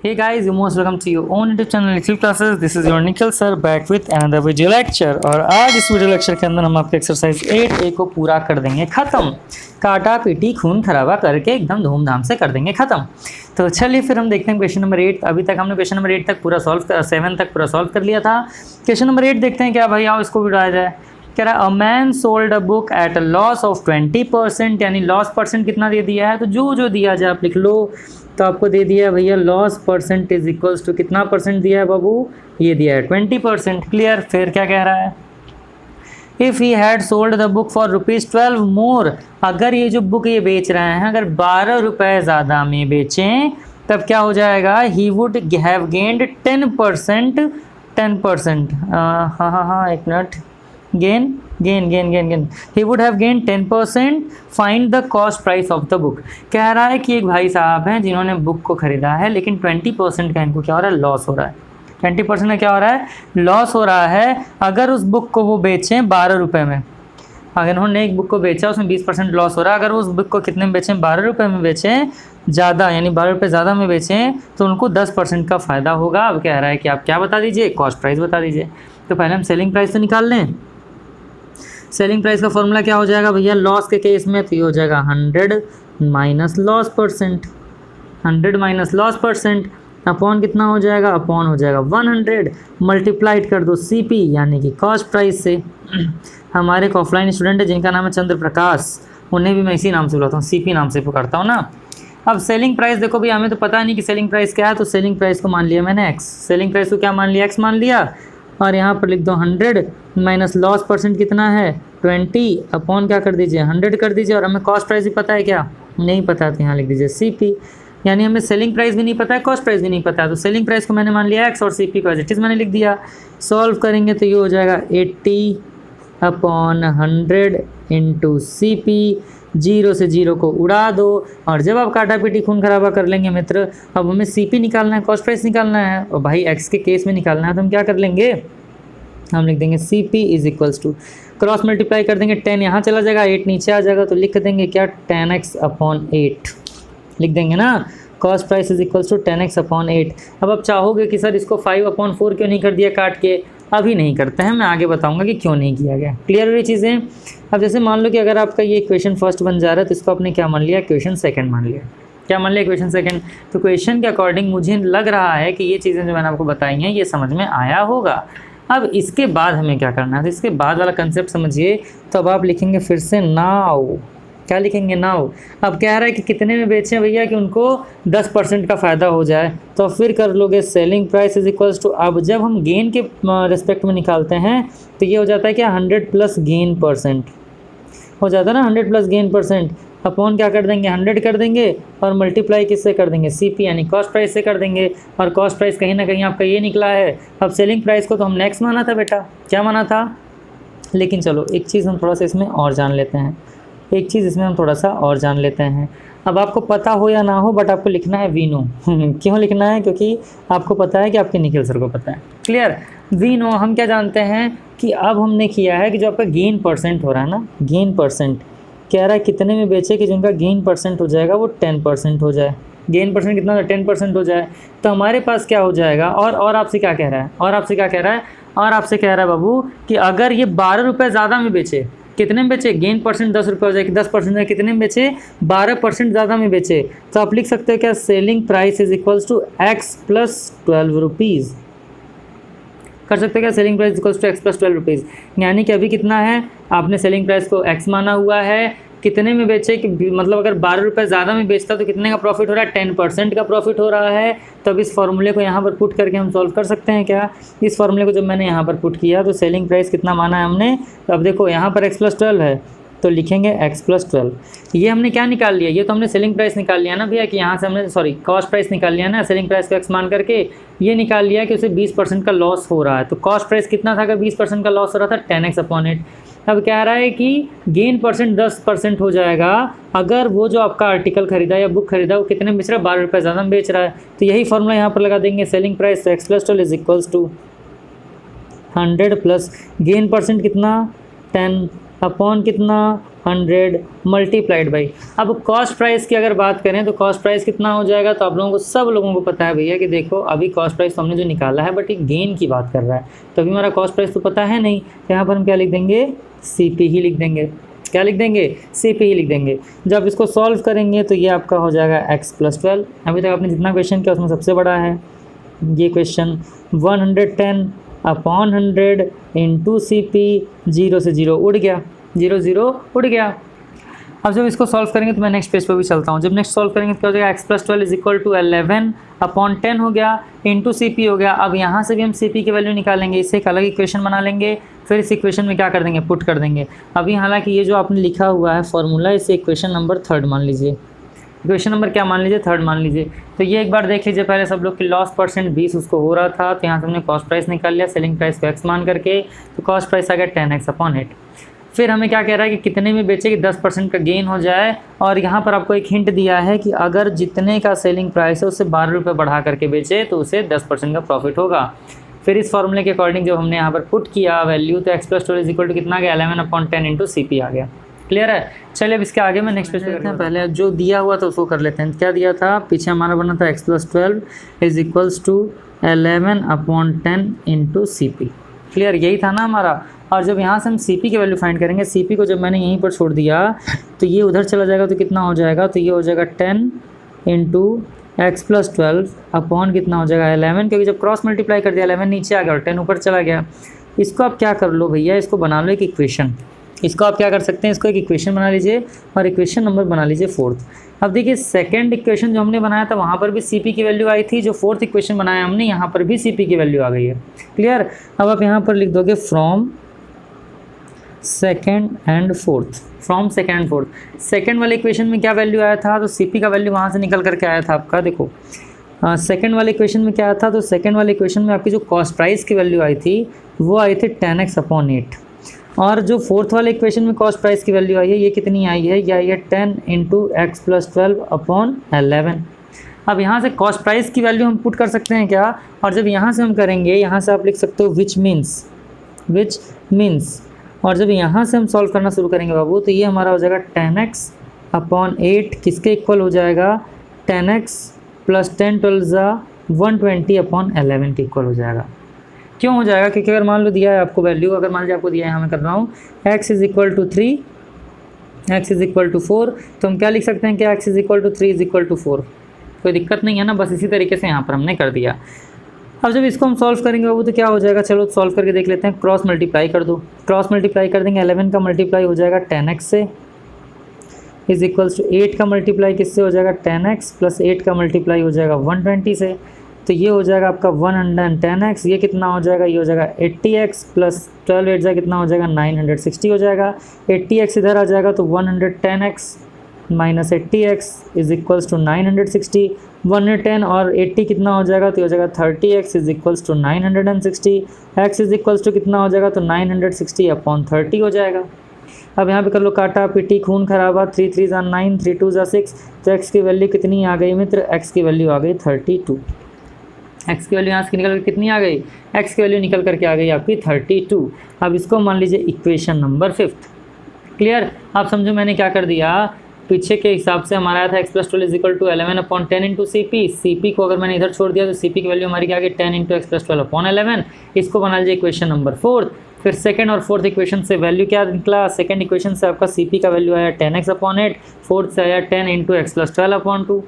Hey guys, you're most welcome to your own YouTube channel Nikhil Classes. This is your Nikhil sir back with another video lecture. और आज इस video lecture के अंदर हम आपके exercise 8A को पूरा कर देंगे खत्म। काटा पीटी खून खराबा करके एकदम धूमधाम से कर देंगे खत्म। तो चलिए फिर हम देखते हैं क्वेश्चन नंबर 8। अभी तक हमने क्वेश्चन नंबर 8 तक पूरा 7 तक पूरा सॉल्व कर लिया था। क्वेश्चन नंबर 8 देखते हैं क्या भाई, आओ इसको भी उड़ाया जाए। कह रहा है a man sold a book eight a loss of 20%, यानी लॉस परसेंट कितना दे दिया है, तो जो दिया जाए आप लिख लो। तो आपको दे दिया है भैया loss percent is equals to कितना परसेंट दिया है बाबू, ये दिया है 20%। क्लियर। फिर क्या कह रहा है, if he had sold the book for ₹12 मोर, अगर ये जो बुक ये बेच रहे हैं अगर 12 रुपये ज़्यादा में बेचें तब क्या हो जाएगा, ही वुड हैव गेन्ड 10%। हाँ एक minute, gain he would have gain 10%। Find the cost price of the book. कह रहा है कि एक भाई साहब हैं जिन्होंने बुक को ख़रीदा है लेकिन 20% का इनको क्या हो रहा है, लॉस हो रहा है। 20% में क्या हो रहा है, लॉस हो रहा है। अगर उस बुक को वो बेचें 12 रुपये में, अगर उन्होंने एक बुक को बेचा उसमें 20% लॉस हो रहा है। अगर उस बुक को कितने में बेचें, 12 रुपये में बेचें ज़्यादा, यानी 12 रुपये ज़्यादा में बेचें तो उनको 10% का फ़ायदा होगा। अब कह रहा है कि आप क्या बता दीजिए, कॉस्ट प्राइस बता दीजिए। तो पहले हम सेलिंग प्राइस तो निकाल लें। सेलिंग प्राइस का फॉर्मूला क्या हो जाएगा भैया, लॉस के केस में तो ये हो जाएगा 100 minus loss percent. 100 minus loss percent upon कितना हो जाएगा, अपॉन हो जाएगा 100 मल्टीप्लाइड कर दो CP यानी कि कॉस्ट प्राइस से। हमारे एक ऑफलाइन स्टूडेंट है जिनका नाम है चंद्र प्रकाश, उन्हें भी मैं इसी नाम से बुलाता हूँ, CP नाम से पुकारता हूँ ना। अब सेलिंग प्राइस देखो भैया, हमें तो पता नहीं कि सेलिंग प्राइस क्या है, तो सेलिंग प्राइस को मान लिया मैंने X। सेलिंग प्राइस को क्या मान लिया, X मान लिया। और यहाँ पर लिख दो 100 माइनस लॉस परसेंट कितना है 20 अपॉन क्या कर दीजिए 100 कर दीजिए। और हमें कॉस्ट प्राइस भी पता है क्या, नहीं पता, तो यहाँ लिख दीजिए CP। यानी हमें सेलिंग प्राइस भी नहीं पता है, कॉस्ट प्राइस भी नहीं पता है। तो सेलिंग प्राइस को मैंने मान लिया X और CP को एज इट इज़ मैंने लिख दिया। सॉल्व करेंगे तो ये हो जाएगा 80 अपॉन 100 इंटू CP। 0 से 0 को उड़ा दो। और जब आप काटा पीटी खून खराबा कर लेंगे मित्र, अब हमें CP निकालना है, कॉस्ट प्राइस निकालना है, और भाई X के केस में निकालना है, तो हम क्या कर लेंगे, हम लिख देंगे CP is equals to, cross multiply कर देंगे, 10 यहाँ चला जाएगा, 8 नीचे आ जाएगा, तो लिख देंगे क्या 10x अपॉन 8 लिख देंगे ना। Cost price is equals to 10x upon 8। अब आप चाहोगे कि सर इसको 5 अपॉन 4 क्यों नहीं कर दिया काट के, अभी नहीं करते हैं, मैं आगे बताऊंगा कि क्यों नहीं किया गया। क्लियर हुई चीज़ें। अब जैसे मान लो कि अगर आपका ये क्वेश्चन फर्स्ट बन जा रहा है तो इसको आपने क्या मान लिया, क्वेश्चन सेकंड मान लिया। क्या मान लिया, क्वेश्चन सेकंड। तो क्वेश्चन के अकॉर्डिंग मुझे लग रहा है कि ये चीज़ें जो मैंने आपको बताई हैं ये समझ में आया होगा। अब इसके बाद हमें क्या करना है, तो इसके बाद वाला कंसेप्ट समझिए। तो अब आप लिखेंगे फिर से नाउ, क्या लिखेंगे, नाउ। अब कह रहा है कि कितने में बेचें भैया कि उनको 10% का फ़ायदा हो जाए, तो फिर कर लोगे selling price is equals to, अब जब हम गेन के रिस्पेक्ट में निकालते हैं तो ये हो जाता है क्या 100 प्लस गेन परसेंट हो जाता है ना, 100 प्लस गेन परसेंट अपॉन क्या कर देंगे 100 कर देंगे, और मल्टीप्लाई किससे कर देंगे CP यानी कॉस्ट प्राइस से कर देंगे। और कॉस्ट प्राइस कहीं ना कहीं आपका ये निकला है। अब सेलिंग प्राइस को तो हम नेक्स्ट माना था बेटा, क्या माना था। लेकिन चलो एक चीज़ हम थोड़ा सा इसमें और जान लेते हैं, अब आपको पता हो या ना हो बट आपको लिखना है वी नो। क्यों लिखना है, क्योंकि आपको पता है कि आपके निखिल सर को पता है। क्लियर। वी नो हम क्या जानते हैं कि अब हमने किया है कि जो आपका गेन परसेंट हो रहा है ना, गेन परसेंट कह रहा है कितने में बेचे कि जिनका गेन परसेंट हो जाएगा वो 10% हो जाए। गेन परसेंट कितना होता है, 10% हो जाए। तो हमारे पास क्या हो जाएगा, और आपसे क्या कह रहा है, और आपसे कह रहा है बाबू कि अगर ये 12 रुपये ज़्यादा में बेचे, कितने में बेचे, गेन परसेंट 10 रुपये हो जाए, 10% कितने में बेचे 12% ज़्यादा में बेचे, तो आप लिख सकते हो क्या selling price is equals to X plus 12 rupees. कर सकते हैं क्या, selling price equals to X plus 12 rupees. यानी कि अभी कितना है, आपने सेलिंग प्राइस को X माना हुआ है, कितने में बेचे कि मतलब अगर 12 रुपये ज़्यादा में बेचता तो कितने का प्रॉफिट हो रहा है, 10% का प्रॉफिट हो रहा है। तो अब इस फॉर्मूले को यहाँ पर पुट करके हम सॉल्व कर सकते हैं क्या। इस फॉर्मूले को जब मैंने यहाँ पर पुट किया तो सेलिंग प्राइस कितना माना है हमने, तो अब देखो यहाँ पर X प्लस 12 है तो लिखेंगे X प्लस 12। ये हमने क्या निकाल लिया, ये तो हमने सेलिंग प्राइस निकाल लिया ना भैया कि यहाँ से हमने कॉस्ट प्राइस निकाल लिया ना, सेलिंग प्राइस को X मान करके ये निकाल लिया कि उसे 20% का लॉस हो रहा है। तो कॉस्ट प्राइस कितना था, अगर 20% का लॉस हो रहा था 10x अपॉन 8। अब कह रहा है कि गेन परसेंट 10% हो जाएगा अगर वो जो आपका आर्टिकल खरीदा या बुक खरीदा वो कितने में बेच रहा है, 12 रुपये ज़्यादा में बेच रहा है। तो यही फॉर्मूला यहाँ पर लगा देंगे, selling price X plus 12 is equals to 100 plus gain percent कितना 10 अपॉन कितना 100 मल्टीप्लाइड बाई, अब कॉस्ट प्राइस की अगर बात करें तो कॉस्ट प्राइस कितना हो जाएगा, तो आप लोगों को सब लोगों को पता है भैया कि देखो अभी कॉस्ट प्राइस तो हमने जो निकाला है बट ये गेन की बात कर रहा है, तो अभी हमारा कॉस्ट प्राइस तो पता है नहीं, तो यहाँ पर हम क्या लिख देंगे, CP ही लिख देंगे। क्या लिख देंगे, CP ही लिख देंगे। जब इसको सॉल्व करेंगे तो ये आपका हो जाएगा x + 12। अभी तक आपने जितना क्वेश्चन किया उसमें सबसे बड़ा है ये क्वेश्चन। 110 अपॉन 100 इंटू CP, 0 से 0 उड़ गया, 0 0 उड़ गया। अब जब इसको सॉल्व करेंगे तो मैं नेक्स्ट पेज पर भी चलता हूँ। जब नेक्स्ट सॉल्व करेंगे तो क्या हो जाएगा, x + 12 = 11 अपॉन 10 हो गया इंटू CP हो गया। अब यहाँ से भी हम CP की वैल्यू निकालेंगे, इससे एक अलग इक्वेशन बना लेंगे, फिर इस इक्वेशन में क्या कर देंगे, पुट कर देंगे। अभी हालांकि ये जो आपने लिखा हुआ है फॉर्मूला, इसे इक्वेशन नंबर 3 मान लीजिए, इक्वेशन नंबर क्या मान लीजिए, 3 मान लीजिए। तो ये एक बार देख लीजिए पहले सब लोग की लॉस परसेंट 20 उसको हो रहा था, तो यहाँ से हमने कॉस्ट प्राइस निकाल लिया, सेलिंग प्राइस को x मान करके, तो कॉस्ट प्राइस आ गया 10x/8। फिर हमें क्या कह रहा है कि कितने में बेचे कि 10% का गेन हो जाए, और यहाँ पर आपको एक हिंट दिया है कि अगर जितने का सेलिंग प्राइस है उससे 12 रुपये बढ़ा करके बेचे तो उसे 10% का प्रॉफिट होगा। फिर इस फॉर्मूले के अकॉर्डिंग जब हमने यहाँ पर पुट किया वैल्यू, तो x + 12 = कितना गया, 11/10 इंटू CP आ गया। क्लियर है। चलिए अब इसके आगे मैं नेक्स्ट पेज पे देखते हैं। पहले जो दिया हुआ था उसको कर लेते हैं। क्या दिया था, पीछे हमारा बना था x + 12 = 11/10 इंटू CP। क्लियर, यही था ना हमारा। और जब यहाँ से हम CP की वैल्यू फाइंड करेंगे, CP को जब मैंने यहीं पर छोड़ दिया तो ये उधर चला जाएगा, तो कितना हो जाएगा, तो ये हो जाएगा 10 इंटू x + 12 अपॉन कितना हो जाएगा 11, क्योंकि जब क्रॉस मल्टीप्लाई कर दिया 11 नीचे आ गया और 10 ऊपर चला गया। इसको आप क्या कर लो भैया, इसको बना लो एक इक्वेशन। इसको आप क्या कर सकते हैं, इसको एक इक्वेशन बना लीजिए और इक्वेशन नंबर बना लीजिए 4th। अब देखिए सेकंड इक्वेशन जो हमने बनाया था वहाँ पर भी CP की वैल्यू आई थी, जो 4th इक्वेशन बनाया हमने यहाँ पर भी CP की वैल्यू आ गई है। क्लियर। अब आप यहाँ पर लिख दोगे from second and fourth, from second and fourth. Second वाले इक्वेशन में क्या वैल्यू आया था, तो CP का वैल्यू वहाँ से निकल करके आया था आपका, देखो सेकेंड वाले इक्वेशन में क्या आया था, तो सेकेंड वाले इक्वेशन में आपकी जो कॉस्ट प्राइस की वैल्यू आई थी वो आई थी 10x/8, और जो फोर्थ वाले इक्वेशन में कॉस्ट प्राइस की वैल्यू आई है ये कितनी आई है, ये आई है 10 इंटू x + 12/11। अब यहाँ से कॉस्ट प्राइस की वैल्यू हम पुट कर सकते हैं क्या, और जब यहाँ से हम करेंगे, यहाँ से आप लिख सकते हो विच मीन्स, और जब यहाँ से हम सॉल्व करना शुरू करेंगे बाबू, तो ये हमारा हो जाएगा 10x/8 किसके इक्वल हो जाएगा, 10x + 10 12 120/11 के इक्वल हो जाएगा। क्यों हो जाएगा, क्योंकि अगर मान लो दिया है आपको वैल्यू, अगर मान लीजिए आपको दिया है, यहाँ मैं कर रहा हूँ x = 3, x = 4, तो हम क्या लिख सकते हैं कि x = 3 = 4, कोई दिक्कत नहीं है ना। बस इसी तरीके से यहाँ पर हमने कर दिया। अब जब इसको हम सॉल्व करेंगे बाबू तो क्या हो जाएगा, चलो सॉल्व करके देख लेते हैं। क्रॉस मल्टीप्लाई कर दो, क्रॉस मल्टीप्लाई कर देंगे, 11 का मल्टीप्लाई हो जाएगा 10x से, = 8 का मल्टीप्लाई किससे हो जाएगा 10x + 8 का मल्टीप्लाई हो जाएगा 120 से, तो ये हो जाएगा आपका 110x। ये कितना हो जाएगा, ये हो जाएगा 80x + 12 8 कितना हो जाएगा 960 हो जाएगा। 80x इधर आ जाएगा तो 110x - 80x = 960। 110 और 80 कितना हो जाएगा, तो हो जाएगा 30x = 960। x कितना हो जाएगा, तो 960/30 हो जाएगा। अब यहाँ पे कर लो काटा पीटी खून खराबा, 3 3 = 9, 3 2 = 6, तो x की वैल्यू कितनी आ गई मित्र, x की वैल्यू आ गई 32। x की वैल्यू यहाँ से निकल कर कितनी आ गई, x की वैल्यू निकल करके आ गई आपकी 32। अब इसको मान लीजिए इक्वेशन नंबर 5th। क्लियर। आप समझो मैंने क्या कर दिया, पीछे के हिसाब से हमारा आया था x + 12 = 11/10 इंटू CP को अगर मैंने इधर छोड़ दिया तो CP की वैल्यू हमारी क्या आ गई 10 इंटू x + 12/11। इसको बना लीजिए इक्वेशन नंबर 4। फिर सेकंड और फोर्थ इक्वेशन से वैल्यू क्या निकला, सेकंड इक्वेशन से आपका CP का वैल्यू आया 10x/8, फोर्थ से आया 10 इंटू x + 12/2।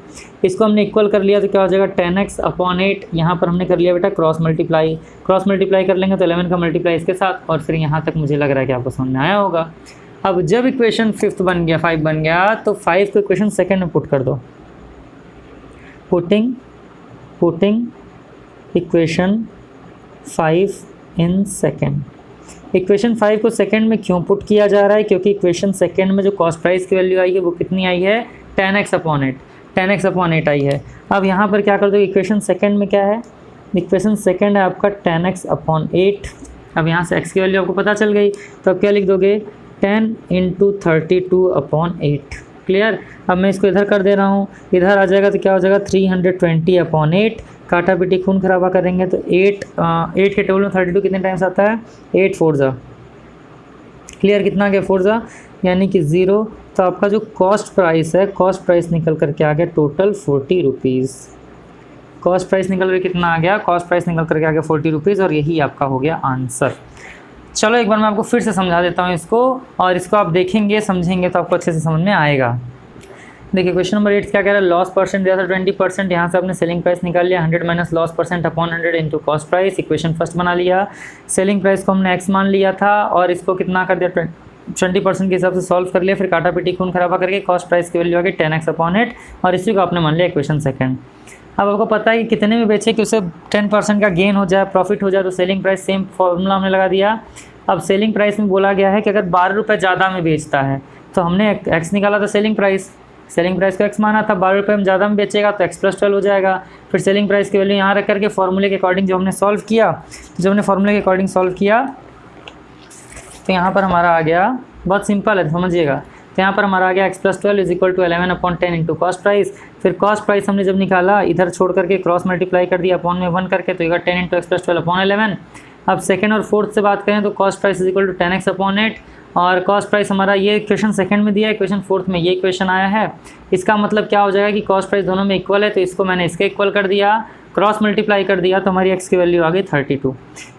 इसको हमने इक्वल कर लिया तो क्या हो जाएगा 10x/8। यहाँ पर हमने कर लिया बेटा क्रॉस मल्टीप्लाई कर लेंगे तो 11 का मल्टीप्लाई इसके साथ, और फिर यहाँ तक मुझे लग रहा है कि आपको समझ में आया होगा। अब जब इक्वेशन 5 बन गया तो 5 को इक्वेशन सेकंड में पुट कर दो। Putting equation 5 in second. Equation 5 को सेकंड में क्यों पुट किया जा रहा है, क्योंकि इक्वेशन सेकंड में जो कॉस्ट प्राइस की वैल्यू आई है वो कितनी आई है 10x/8 आई है। अब यहाँ पर क्या कर दो, इक्वेशन सेकंड में क्या है, इक्वेशन सेकंड है आपका 10x/8। अब यहाँ से x की वैल्यू आपको पता चल गई, तो अब क्या लिख दोगे 10 इंटू 32/8। क्लियर। अब मैं इसको इधर कर दे रहा हूँ, इधर आ जाएगा तो क्या हो जाएगा 320/8। काटा पीटी खून खराबा करेंगे तो 8 के टेबल में 32 कितने टाइम्स आता है, 8 4 ज़ा क्लियर, कितना आ गया 4 ज़ा यानी कि 0। तो आपका जो कॉस्ट प्राइस है, कॉस्ट प्राइस निकल करके आ गया टोटल 40 रुपीज़। कॉस्ट प्राइस निकल कर कितना आ गया, कॉस्ट प्राइस निकल करके आ गया 40 रुपीज़, और यही आपका हो गया आंसर। चलो एक बार मैं आपको फिर से समझा देता हूँ इसको, और इसको आप देखेंगे समझेंगे तो आपको अच्छे से समझ में आएगा। देखिए क्वेश्चन नंबर 8 क्या कह रहा है, लॉस परसेंट दिया था 20%, यहाँ से आपने सेलिंग प्राइस निकाल लिया 100 minus loss percent upon 100 into cost price, equation first बना लिया। सेलिंग प्राइस को हमने x मान लिया था और इसको कितना कर दिया 20% के हिसाब से सॉल्व कर लिया, फिर काटा पीटी खून खराबा करके कॉस्ट प्राइस की वैल्यू आ गई 10x अपॉन 8, और इसी को आपने मान लिया इक्वेशन सेकंड। अब आपको पता है कि कितने में बेचे कि उसे 10% का गेन हो जाए, प्रॉफिट हो जाए, तो सेलिंग प्राइस सेम फॉर्मूला हमने लगा दिया। अब सेलिंग प्राइस में बोला गया है कि अगर 12 रुपये ज़्यादा में बेचता है तो हमने x निकाला था सेलिंग प्राइस को x माना था, 12 रुपये में ज़्यादा में बेचेगा तो x + 12 हो जाएगा। फिर सेलिंग प्राइस की वैल्यू यहाँ रख करके फॉर्मूले के अकॉर्डिंग जो हमने सॉल्व किया, तो यहाँ पर हमारा आ गया, बहुत सिंपल है समझिएगा, तो यहाँ पर हमारा आ गया x + 12 = 11 upon 10 into cost price. फिर कॉस्ट प्राइस हमने जब निकाला इधर छोड़ करके क्रॉस मल्टीप्लाई कर दिया अपॉन में 1 करके, तो ये 10 इंटू x + 12 अपॉन 11। अब सेकंड और फोर्थ से बात करें तो कॉस्ट प्राइस = 10x अपॉन 8, और कॉस्ट प्राइस हमारा ये इक्वेशन सेकंड में दिया है, इक्वेशन फोर्थ में ये इक्वेशन आया है। इसका मतलब क्या हो जाएगा कि कॉस्ट प्राइस दोनों में इक्वल है, तो इसको मैंने इसके इक्वल कर दिया, क्रॉस मल्टीप्लाई कर दिया, तो हमारी x की वैल्यू आ गई 32,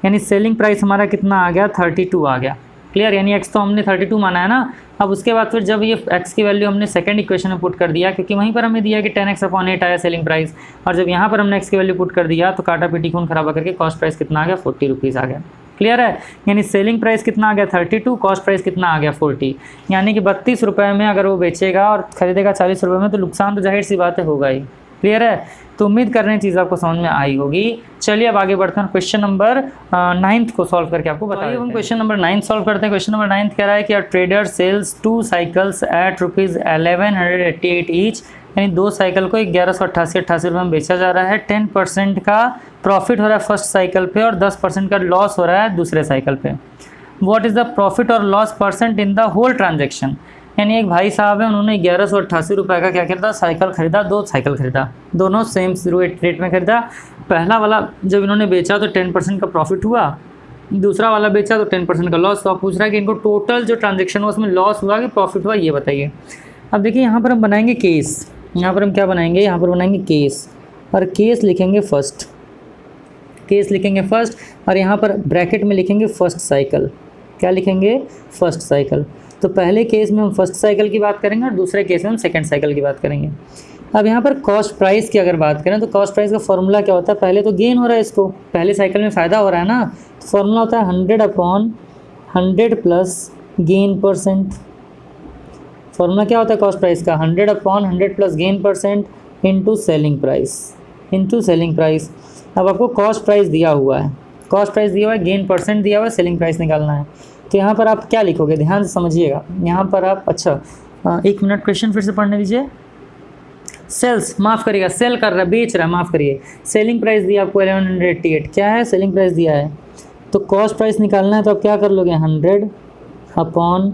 यानी सेलिंग प्राइस हमारा कितना आ गया 32 आ गया। क्लियर, यानी x तो हमने 32 माना है ना। अब उसके बाद फिर जब ये x की वैल्यू हमने सेकंड इक्वेशन में पुट कर दिया, क्योंकि वहीं पर हमें दिया कि 10x अपॉन 8 आया सेलिंग प्राइस, और जब यहाँ पर हमने x की वैल्यू पुट कर दिया तो काटा पीटी खून खराबा करके कॉस्ट प्राइस कितना आ गया 40 रुपीज़ आ गया। क्लियर है, यानी सेलिंग प्राइस कितना आ गया 32, कॉस्ट प्राइस कितना आ गया 40, यानी कि 32 रुपये में अगर वो बेचेगा और खरीदेगा 40 रुपये में, तो नुकसान तो जाहिर सी बात है होगा ही। क्लियर है, तो उम्मीद कर रहे हैं चीज़ आपको समझ में आई होगी। चलिए अब आगे बढ़ते हैं, क्वेश्चन नंबर 9 को सॉल्व करके आपको बताइए। हम क्वेश्चन नंबर 9 सॉल्व करते हैं। क्वेश्चन नंबर 9 कह रहा है कि a trader sells 2 cycles at ₹1188 each, यानी 2 साइकिल को 1188 रुपये में बेचा जा रहा है। 10% का प्रॉफिट हो रहा है फर्स्ट साइकिल पे और 10% का लॉस हो रहा है दूसरे साइकिल पे। व्हाट इज़ द प्रॉफिट और loss percent in the whole transaction, यानी एक भाई साहब है, उन्होंने 1188 रुपये का क्या खरीदा, साइकिल खरीदा, 2 साइकिल खरीदा, दोनों सेम रेट में खरीदा। पहला वाला जब इन्होंने बेचा तो 10% का प्रॉफिट हुआ, दूसरा वाला बेचा तो 10% का लॉस। तो आप पूछ रहा है कि इनको टोटल जो ट्रांजेक्शन हुआ उसमें लॉस हुआ कि प्रॉफिट हुआ, ये बताइए। अब देखिए यहाँ पर हम बनाएंगे केस, यहाँ पर हम क्या बनाएंगे, यहाँ पर बनाएंगे केस, और केस लिखेंगे फर्स्ट, और यहाँ पर ब्रैकेट में लिखेंगे फर्स्ट साइकिल। क्या लिखेंगे, फर्स्ट साइकिल। तो पहले केस में हम फर्स्ट साइकिल की बात करेंगे और दूसरे केस में हम सेकंड साइकिल की बात करेंगे। अब यहाँ पर कॉस्ट प्राइस की अगर बात करें तो कॉस्ट प्राइस का फॉर्मूला क्या होता है, पहले तो गेन हो रहा है, इसको पहले साइकिल में फ़ायदा हो रहा है ना, तो फॉर्मूला होता है 100 upon 100 plus gain percent. Formula क्या होता है कॉस्ट प्राइस का, 100 upon 100 plus gain percent into selling price. अब आपको कॉस्ट प्राइस दिया हुआ है, गेन परसेंट दिया हुआ है, सेलिंग प्राइस निकालना है। तो यहाँ पर आप क्या लिखोगे, ध्यान से समझिएगा। यहाँ पर आप, अच्छा 1 मिनट क्वेश्चन फिर से पढ़ने दीजिए। सेल्स, माफ़ करिएगा, सेल कर रहा है, बेच रहा है, माफ़ करिए। सेलिंग प्राइस दिया आपको 1188, क्या है, सेलिंग प्राइस दिया है। तो कॉस्ट प्राइस निकालना है, तो आप क्या कर लोगे, 100 अपॉन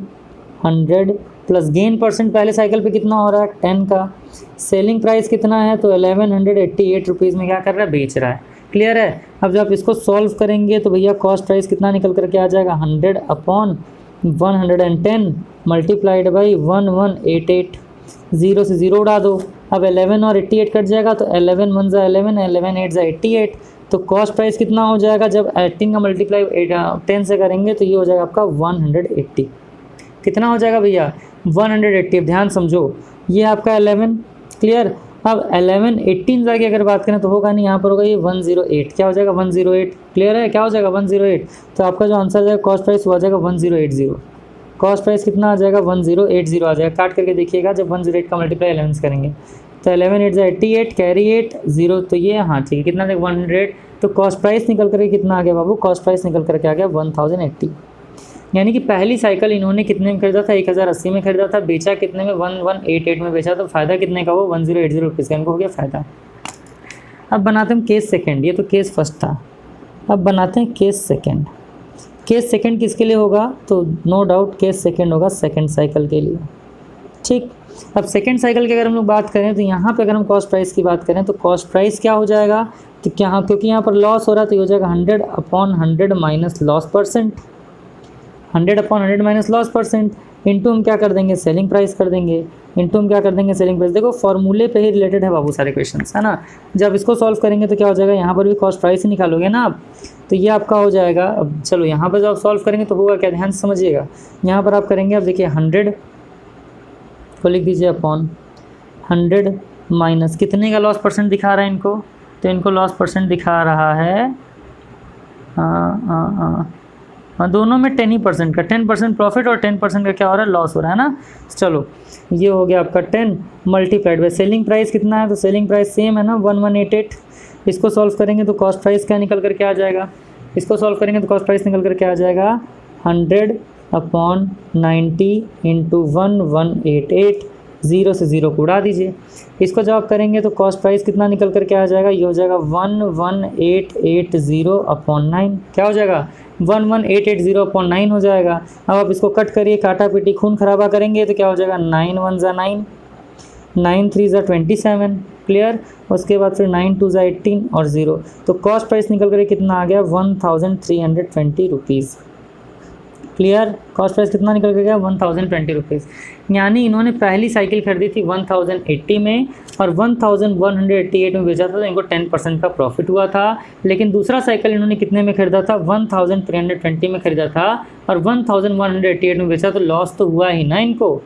100 प्लस गेन परसेंट पहले साइकिल पे कितना हो रहा है 10 का, सेलिंग प्राइस कितना है, तो 1188 रुपीज़ में क्या कर रहा है, बेच रहा है। क्लियर है। अब जब आप इसको सॉल्व करेंगे तो भैया कॉस्ट प्राइस कितना निकल करके आ जाएगा, 100 अपॉन 110 मल्टीप्लाइड बाई 1188, 0 से 0 उड़ा दो। अब 11 और 88 कट जाएगा, तो 11 1 ज़ा 11, 11 8 ज़ा 88। तो कॉस्ट प्राइस कितना हो जाएगा, जब 18 का मल्टीप्लाई 10 से करेंगे तो ये हो जाएगा आपका 180। कितना हो जाएगा भैया, 180। ध्यान समझो, ये आपका 11। क्लियर। अब 11 18 जाके अगर बात करें तो होगा नहीं, यहाँ पर होगा ये 108। क्या हो जाएगा, 108। क्लियर है, क्या हो जाएगा, 108। तो आपका जो आंसर जाएगा कॉस्ट प्राइस हो जाएगा 1080। कॉस्ट प्राइस कितना आ जाएगा, 1080 आ जाएगा। काट करके देखिएगा, जब 108 का मल्टीप्लाई 11 से करेंगे तो 11 8 88, कैरी 8 0, तो ये हाँ ठीक है, कितना देगा 100। तो कॉस्ट प्राइस निकल करके कितना आ गया बाबू, कॉस्ट प्राइस निकल करके आ गया 1080। यानी कि पहली साइकिल इन्होंने कितने में खरीदा था, 1080 में खरीदा था, बेचा कितने में, 1188 में बेचा। तो फ़ायदा कितने का, वो 1080 रुपीज़ का इनको हो गया फ़ायदा। अब बनाते हैं केस सेकंड, ये तो केस फर्स्ट था। अब बनाते हैं केस सेकंड। केस सेकंड किसके लिए होगा, तो नो डाउट केस सेकंड होगा सेकंड साइकिल के लिए। ठीक। अब सेकंड साइकिल की अगर हम लोग बात करें तो यहाँ पे अगर हम कॉस्ट प्राइस की बात करें तो कॉस्ट प्राइस क्या हो जाएगा, तो क्योंकि यहाँ पर लॉस हो रहा है तो ये हो जाएगा 100 upon 100 minus loss percent. 100 upon 100 minus loss percent, into हम क्या कर देंगे सेलिंग प्राइस कर देंगे, इंटू हम क्या कर देंगे सेलिंग प्राइस। देखो फॉर्मूले पे ही रिलेटेड है बाबू सारे क्वेश्चंस, है ना। जब इसको सॉल्व करेंगे तो क्या हो जाएगा, यहाँ पर भी कॉस्ट प्राइस ही निकालोगे ना आप, तो ये आपका हो जाएगा। अब चलो यहाँ पर जब आप सॉल्व करेंगे तो होगा क्या, ध्यान से समझिएगा। यहाँ पर आप करेंगे, अब देखिए 100 को लिख दीजिए अपॉन 100 माइनस कितने का लॉस परसेंट दिखा रहा है इनको, तो इनको लॉस परसेंट दिखा रहा है हाँ दोनों में 10% का, 10% प्रॉफिट और 10% का क्या हो रहा है, लॉस हो रहा है ना। चलो ये हो गया आपका 10 मल्टीप्लाइड बाय सेलिंग प्राइस कितना है, तो सेलिंग प्राइस सेम है ना 1188। इसको सॉल्व करेंगे तो कॉस्ट प्राइस क्या निकल करके आ जाएगा, इसको सॉल्व करेंगे तो कॉस्ट प्राइस निकल करके आ जाएगा 100 अपॉन 90 इंटू 1188, 0 से 0 को उड़ा दीजिए। इसको जब आप करेंगे तो कॉस्ट प्राइस कितना निकल करके आ जाएगा, ये हो जाएगा 11880 अपॉन 9, क्या हो जाएगा 11880 अपॉन 9 हो जाएगा। अब आप इसको कट करिए, काटा पीटी खून खराबा करेंगे तो क्या हो जाएगा 9 1 ज़ा 9, 9 3 ज़ा 27, क्लियर। उसके बाद फिर 9 2 ज़ा 18 और 0, तो कॉस्ट प्राइस निकल कर कितना आ गया 1320 रुपीज़, क्लियर। कॉस्ट प्राइस कितना निकल के गया 1020 रुपीज़। यानी इन्होंने पहली साइकिल खरीदी थी 1080 में और 1188 में बेचा था, तो इनको 10% का प्रॉफिट हुआ था। लेकिन दूसरा साइकिल इन्होंने कितने में खरीदा था, 1320 में खरीदा था और 1188 में बेचा, तो लॉस तो हुआ ही ना, इनको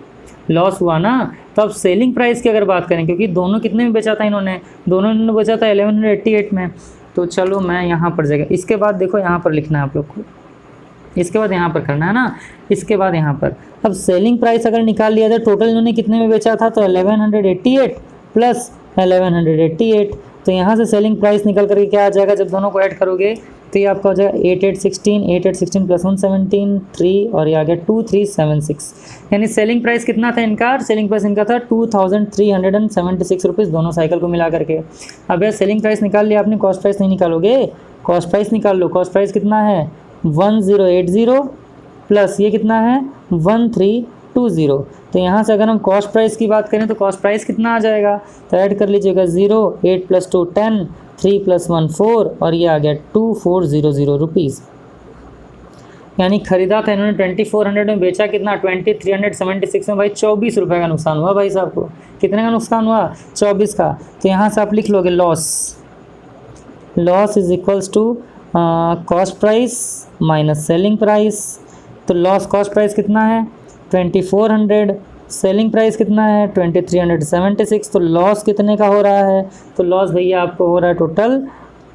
लॉस हुआ ना। तो अब सेलिंग प्राइस की अगर बात करें, क्योंकि दोनों कितने में बेचा था इन्होंने, दोनों इन्होंने बेचा था 1188 में, तो चलो मैं यहाँ पर जगह, इसके बाद देखो यहाँ पर लिखना है आप लोग को, इसके बाद यहाँ पर करना है ना, इसके बाद यहाँ पर अब सेलिंग प्राइस अगर निकाल लिया जाए, टोटल इन्होंने कितने में बेचा था, तो 1188 प्लस 1188, तो यहाँ से सेलिंग प्राइस निकल करके क्या आ जाएगा, जब दोनों को ऐड करोगे तो ये आपका हो जाएगा 8816 प्लस 117 3 और ये आ गया 2376। यानी सेलिंग प्राइस कितना था इनका, सेलिंग प्राइस इनका था 2376 रुपीज़ दोनों साइकिल को मिला करके। अब यार सेलिंग प्राइस निकाल लिया आपने, कॉस्ट प्राइस नहीं निकालोगे, कॉस्ट प्राइस निकाल लो। कॉस्ट प्राइस कितना है 1080 प्लस ये कितना है 1320, तो यहाँ से अगर हम कॉस्ट प्राइस की बात करें तो कॉस्ट प्राइस कितना आ जाएगा, तो ऐड कर लीजिएगा 0, 8 + 2 10, 3 + 1 4 और ये आ गया 2400 रुपीज़। यानी खरीदा था इन्होंने 2400 में, बेचा कितना 2376 में। भाई 24 रुपये का नुकसान हुआ भाई साहब को, कितने का नुकसान हुआ 24 का। तो यहाँ से आप लिख लोगे loss is equals to cost price minus selling price. तो लॉस कॉस्ट प्राइस कितना है 2400, सेलिंग प्राइस कितना है 2376, तो लॉस कितने का हो रहा है, तो लॉस भैया आपको हो रहा है टोटल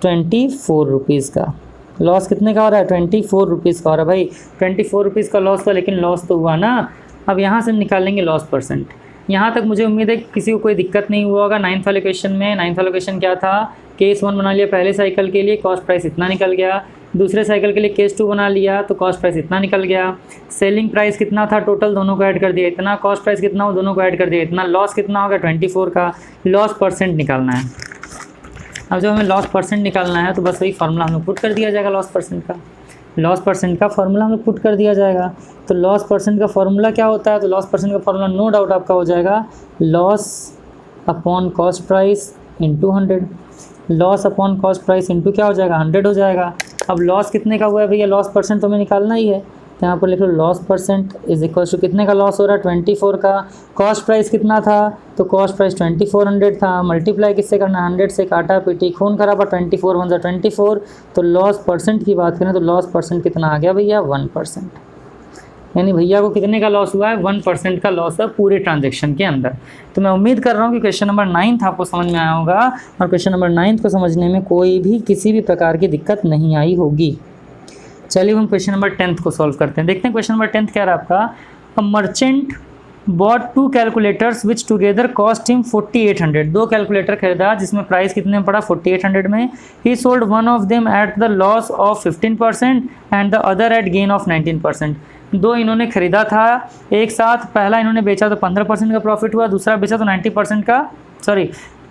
24 रुपीज़ का। लॉस कितने का हो रहा है 24 रुपीज़ का हो रहा है भाई, 24 रुपीज़ का लॉस था, लेकिन लॉस तो हुआ ना। अब यहाँ से निकालेंगे लॉस परसेंट। यहाँ तक मुझे उम्मीद है कि किसी को कोई दिक्कत नहीं हुआ होगा। 9th वाले क्वेश्चन में, 9th वाला क्वेश्चन क्या था, केस 1 बना लिया पहले साइकिल के लिए, कॉस्ट प्राइस इतना निकल गया। दूसरे साइकिल के लिए केस 2 बना लिया तो कॉस्ट प्राइस इतना निकल गया। सेलिंग प्राइस कितना था टोटल, दोनों को ऐड कर दिया इतना। कॉस्ट प्राइस कितना हो, दोनों को ऐड कर दिया इतना। लॉस कितना होगा 24 का। लॉस परसेंट निकालना है। अब जब हमें लॉस परसेंट निकालना है तो बस वही फार्मूला हम लोग पुट कर दिया जाएगा। लॉस परसेंट का फार्मूला हम लोग पुट कर दिया जाएगा। तो लॉस परसेंट का फार्मूला क्या होता है, तो लॉस परसेंट का फार्मूला नो डाउट आपका हो जाएगा loss upon cost price into 100। Loss upon cost price into क्या हो जाएगा 100 हो जाएगा। अब लॉस कितने का हुआ है भैया, लॉस परसेंट तो हमें निकालना ही है, तो यहाँ पर लिख लो loss percent is equal to कितने का लॉस हो रहा है 24 का। कॉस्ट प्राइस कितना था, तो कॉस्ट प्राइस 2400 था। मल्टीप्लाई किससे करना 100 से, काटा पीटी खून खराबा 24 1 24। तो लॉस परसेंट की बात करें तो लॉस परसेंट कितना आ गया भैया 1%। यानी भैया को कितने का लॉस हुआ है 1% का लॉस है पूरे ट्रांजेक्शन के अंदर। तो मैं उम्मीद कर रहा हूँ कि क्वेश्चन नंबर 9 आपको समझ में आया होगा और क्वेश्चन नंबर 9 को समझने में कोई भी किसी भी प्रकार की दिक्कत नहीं आई होगी। चलिए हम क्वेश्चन नंबर 10 को सॉल्व करते हैं। देखते हैं क्वेश्चन नंबर 10 क्या रहा आपका। A merchant bought 2 calculators which together cost him 4800। 2 calculator खरीदा जिसमें प्राइस कितने में पड़ा 4800 में। He sold one of them at the loss of 15% and the other at gain of 19%। 2 इन्होंने खरीदा था एक साथ। पहला इन्होंने बेचा तो 15% का प्रॉफिट हुआ, दूसरा बेचा तो 90% का, सॉरी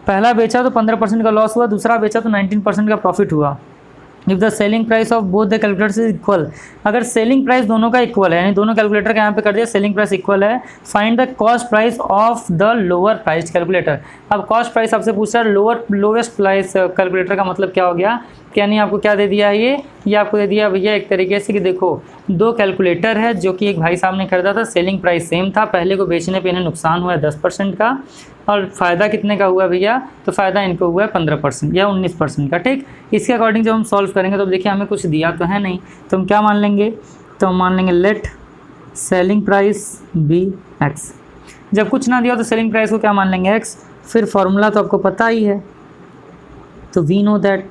पहला बेचा तो 15% का लॉस हुआ, दूसरा बेचा तो 19% का प्रॉफिट हुआ। If the selling price of both the calculators is equal, अगर सेलिंग प्राइस दोनों का इक्वल है, यानी दोनों कैलकुलेटर का यहाँ पे कर दिया सेलिंग प्राइस इक्वल है, find the cost price of the lower price calculator. अब कॉस्ट प्राइस आपसे पूछ रहा है लोवेस्ट प्राइस कैलकुलेटर का मतलब क्या हो गया, यानी आपको क्या दे दिया है ये आपको दे दिया भैया एक तरीके से कि देखो 2 कैलकुलेटर है जो कि एक भाई साहब ने खरीदा था, सेलिंग प्राइस सेम था, पहले को बेचने पे इन्हें नुकसान हुआ है 10% का और फ़ायदा कितने का हुआ भैया, तो फ़ायदा इनको हुआ है 15% या 19% का। ठीक, इसके अकॉर्डिंग जब हम सॉल्व करेंगे तो देखिए हमें कुछ दिया तो है नहीं, तो हम क्या मान लेंगे, तो हम मान लेंगे let selling price be X. जब कुछ ना दिया तो सेलिंग प्राइस को क्या मान लेंगे एक्स, फिर फॉर्मूला तो आपको पता ही है, तो वी नो दैट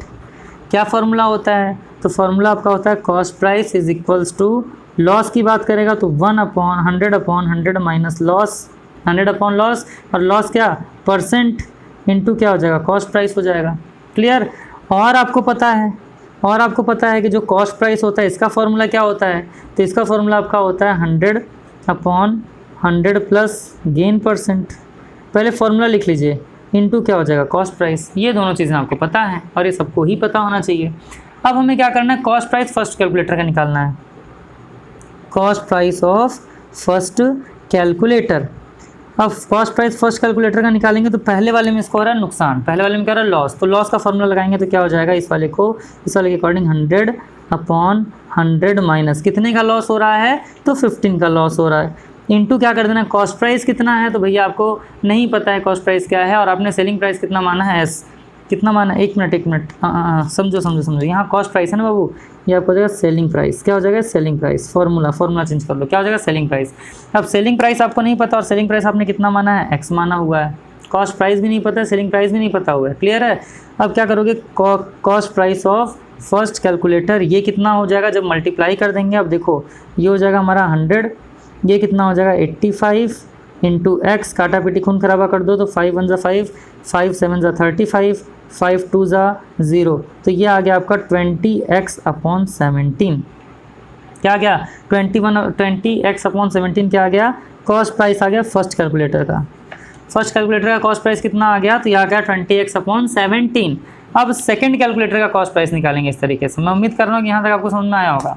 क्या फार्मूला होता है, तो फार्मूला आपका होता है cost price is equals to, loss की बात करेगा तो 1/100 माइनस लॉस, 100 अपॉन लॉस, और लॉस क्या परसेंट इंटू क्या हो जाएगा कॉस्ट प्राइस हो जाएगा। क्लियर। और आपको पता है कि जो कॉस्ट प्राइस होता है इसका फार्मूला क्या होता है, तो इसका फार्मूला आपका होता है 100/100 प्लस गेन परसेंट। पहले फार्मूला लिख लीजिए, इनटू क्या हो जाएगा कॉस्ट प्राइस। ये दोनों चीज़ें आपको पता है और ये सबको ही पता होना चाहिए। अब हमें क्या करना है, कॉस्ट प्राइस फर्स्ट कैलकुलेटर का निकालना है, cost price of first calculator. अब कॉस्ट प्राइस फर्स्ट कैलकुलेटर का निकालेंगे तो पहले वाले में इसको हो रहा है नुकसान, पहले वाले में क्या हो रहा है लॉस, तो लॉस का फॉर्मूला लगाएंगे तो क्या हो जाएगा, इस वाले के अकॉर्डिंग 100/100 माइनस कितने का लॉस हो रहा है, तो 15 का लॉस हो रहा है, इनटू क्या कर देना कॉस्ट प्राइस कितना है, तो भैया आपको नहीं पता है कॉस्ट प्राइस क्या है और आपने सेलिंग प्राइस कितना माना है एस, कितना माना, एक मिनट समझो यहाँ कॉस्ट प्राइस है ना बाबू, ये आपको हो जाएगा सेलिंग प्राइस, क्या हो जाएगा सेलिंग प्राइस, फार्मूला चेंज कर लो, क्या हो जाएगा सेलिंग प्राइस। अब सेलिंग प्राइस आपको नहीं पता और सेलिंग प्राइस आपने कितना माना है एक्स माना हुआ है, कॉस्ट प्राइस भी नहीं पता है, सेलिंग प्राइस भी नहीं पता हुआ है। क्लियर है। अब क्या करोगे, cost price of first calculator ये कितना हो जाएगा जब मल्टीप्लाई कर देंगे, अब देखो ये हो जाएगा हमारा 100, ये कितना हो जाएगा 85 इंटू एक्स, काटा पीटी खून खराबा कर दो तो 5 1 5, 5 7 35, 5 2 0, तो ये आ गया आपका 20x/17। क्या आ गया 20x/17 क्या आ गया, कॉस्ट प्राइस आ गया फर्स्ट कैलकुलेटर का। फर्स्ट कैलकुलेटर का कॉस्ट प्राइस कितना आ गया, तो ये आ गया 20x/17। अब सेकंड कैलकुलेटर का कॉस्ट प्राइस निकालेंगे इस तरीके से। मैं उम्मीद कर रहा हूँ कि यहाँ तक आपको समझ में आया होगा।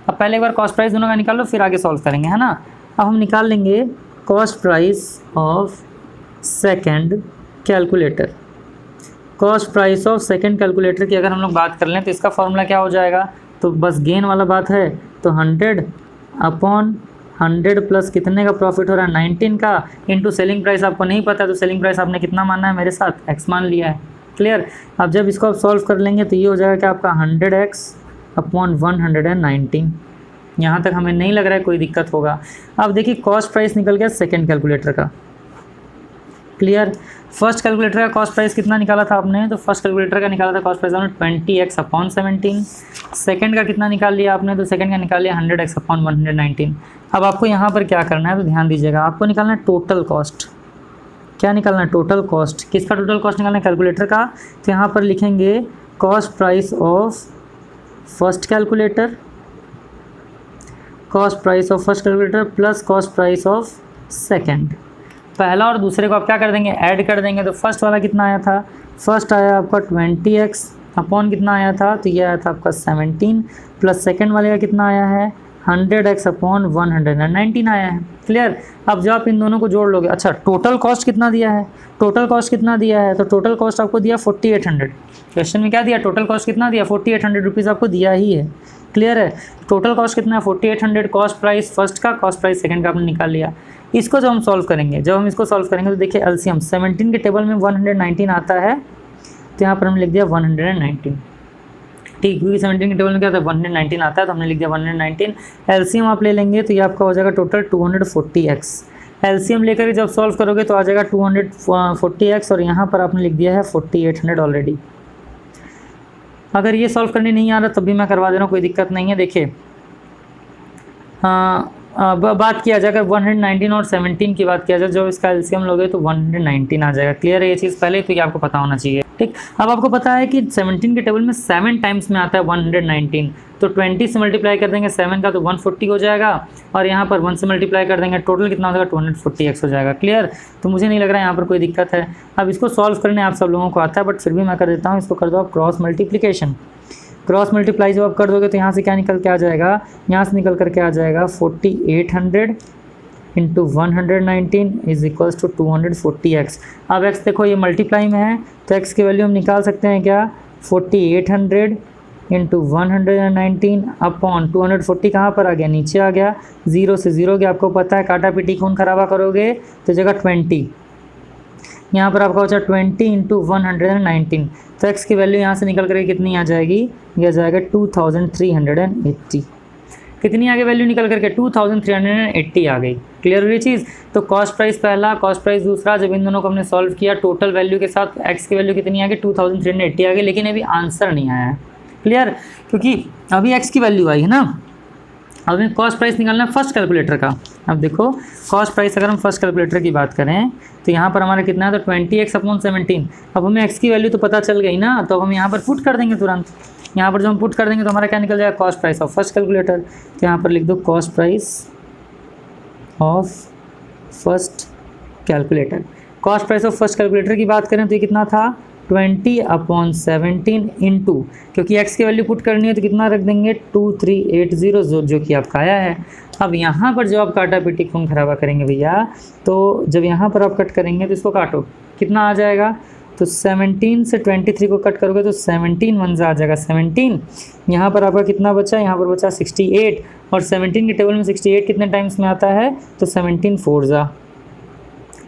अब पहले एक बार कॉस्ट प्राइस दोनों का निकाल लो, फिर आगे सॉल्व करेंगे, है ना। अब हम निकाल लेंगे cost price of second calculator. Cost price of second calculator की अगर हम लोग बात कर लें तो इसका फॉर्मूला क्या हो जाएगा, तो बस गेन वाला बात है, तो 100/100 प्लस कितने का प्रॉफिट हो रहा है 19 का, इंटू सेलिंग प्राइस आपको नहीं पता, तो सेलिंग प्राइस आपने कितना माना है मेरे साथ एक्स मान लिया है। क्लियर। अब जब इसको आप सॉल्व कर लेंगे तो ये हो जाएगा कि आपका 100x/119। यहाँ तक हमें नहीं लग रहा है कोई दिक्कत होगा। अब देखिए कॉस्ट प्राइस निकल गया सेकंड कैलकुलेटर का। क्लियर। फर्स्ट कैलकुलेटर का कॉस्ट प्राइस कितना निकाला था आपने, तो फर्स्ट कैलकुलेटर का निकाला था कॉस्ट प्राइस आपने 20x/17। सेकंड का कितना निकाल लिया आपने, तो सेकंड का निकाल लिया 100x/119। अब आपको यहाँ पर क्या करना है, तो ध्यान दीजिएगा, आपको निकालना है टोटल कॉस्ट। क्या निकालना है, टोटल कॉस्ट। किसका टोटल कॉस्ट निकालना है, कैलकुलेटर का। तो यहाँ पर लिखेंगे cost price of first calculator, cost price of first calculator plus cost price of second. पहला और दूसरे को आप क्या कर देंगे, ऐड कर देंगे। तो फर्स्ट वाला कितना आया था, फर्स्ट आया आपका 20x अपॉन कितना आया था, तो ये आया था आपका 17, प्लस सेकंड वाले का कितना आया है 100x/119 आया है। क्लियर। अब जब आप इन दोनों को जोड़ लोगे, अच्छा टोटल कॉस्ट कितना दिया है, टोटल कॉस्ट कितना दिया है, तो टोटल कॉस्ट आपको दिया 4800। क्वेश्चन में क्या दिया, टोटल कॉस्ट कितना दिया 4800 रुपीज़ आपको दिया ही है। क्लियर है। टोटल कॉस्ट कितना है 4800, कॉस्ट प्राइस फर्स्ट का, कॉस्ट प्राइस सेकंड का आपने निकाल लिया। इसको जब हम सॉल्व करेंगे, तो देखिए एलसीएम 17 के टेबल में 119 आता है, तो यहाँ पर हमने लिख दिया 119। ठीक, क्योंकि 17 के टेबल में क्या था 119 आता है, तो हमने लिख दिया 119। एलसीएम आप ले लेंगे तो ये आपका हो जाएगा टोटल 240x। एलसीएम लेकर जब सॉल्व करोगे तो आ जाएगा 240x, और यहाँ पर आपने लिख दिया है 4800 ऑलरेडी। अगर ये सॉल्व करने नहीं आ रहा तब भी मैं करवा दे रहा हूँ, कोई दिक्कत नहीं है। देखिए बात किया जाए अगर 119 और 17 की बात किया जाए, जो इसका एलसीएम लोगे तो 119 आ जाएगा। क्लियर है ये चीज़, पहले तो ये आपको पता होना चाहिए। ठीक, अब आपको पता है कि 17 के टेबल में 7 टाइम्स में आता है 119, तो 20 से मल्टीप्लाई कर देंगे 7 का तो 140 हो जाएगा, और यहाँ पर 1 से मल्टीप्लाई कर देंगे टोटल कितना हो जाएगा 240x हो जाएगा। क्लियर। तो मुझे नहीं लग रहा है यहाँ पर कोई दिक्कत है। अब इसको सॉल्व करने आप सब लोगों को आता है, बट फिर भी मैं कर देता हूँ। इसको कर दो आप क्रॉस मल्टीप्लिकेशन। क्रॉस मल्टीप्लाई जब आप कर दोगे तो यहाँ से क्या निकल के आ जाएगा, यहाँ से निकल करके आ जाएगा 4800 into 119 is equals to 240x। अब x देखो ये मल्टीप्लाई में है तो x की वैल्यू हम निकाल सकते हैं क्या, 4800 इंटू 119 अपॉन 240 कहाँ पर आ गया, नीचे आ गया, 0 से 0 गया, आपको पता है काटा पीटी खून खराबा करोगे तो जगह 20, यहाँ पर आपका बचा 20 इंटू 119, तो x की वैल्यू यहाँ से निकल करके कितनी आ जाएगी, यह जाएगा 2380। कितनी आगे वैल्यू निकल करके 2380 आ गई। क्लियर हुई चीज़। तो कॉस्ट प्राइस पहला, कॉस्ट प्राइस दूसरा, जब इन दोनों को हमने सॉल्व किया टोटल वैल्यू के साथ x की वैल्यू कितनी आ गई 2380 आ गई, लेकिन अभी आंसर नहीं आया है। क्लियर, क्योंकि अभी x की वैल्यू आई है ना, अब हमें कॉस्ट प्राइस निकालना है फर्स्ट कैलकुलेटर का। अब देखो कॉस्ट प्राइस अगर हम फर्स्ट कैलकुलेटर की बात करें तो यहाँ पर हमारा कितना है, तो 20x/17। अब हमें x की वैल्यू तो पता चल गई ना, तो हम यहाँ पर पुट कर देंगे तुरंत। यहाँ पर जो हम पुट कर देंगे तो हमारा क्या निकल जाएगा, cost price of first calculator. तो यहाँ पर लिख दो cost price of first calculator. Cost price of first calculator की बात करें तो ये कितना था, 20/17 इंटू, क्योंकि x की वैल्यू पुट करनी है तो कितना रख देंगे 2380, जो कि आपका आया है। अब यहाँ पर जो आप काटा पीटी खून खराबा करेंगे भैया, तो जब यहाँ पर आप कट करेंगे तो इसको काटो, कितना आ जाएगा, तो 17 से 23 को कट करोगे तो 17 1 आ जाएगा 17। यहाँ पर आपका कितना बचा, यहाँ पर बचा 68, और 17 के टेबल में 68 कितने टाइम्स में आता है, तो 17 4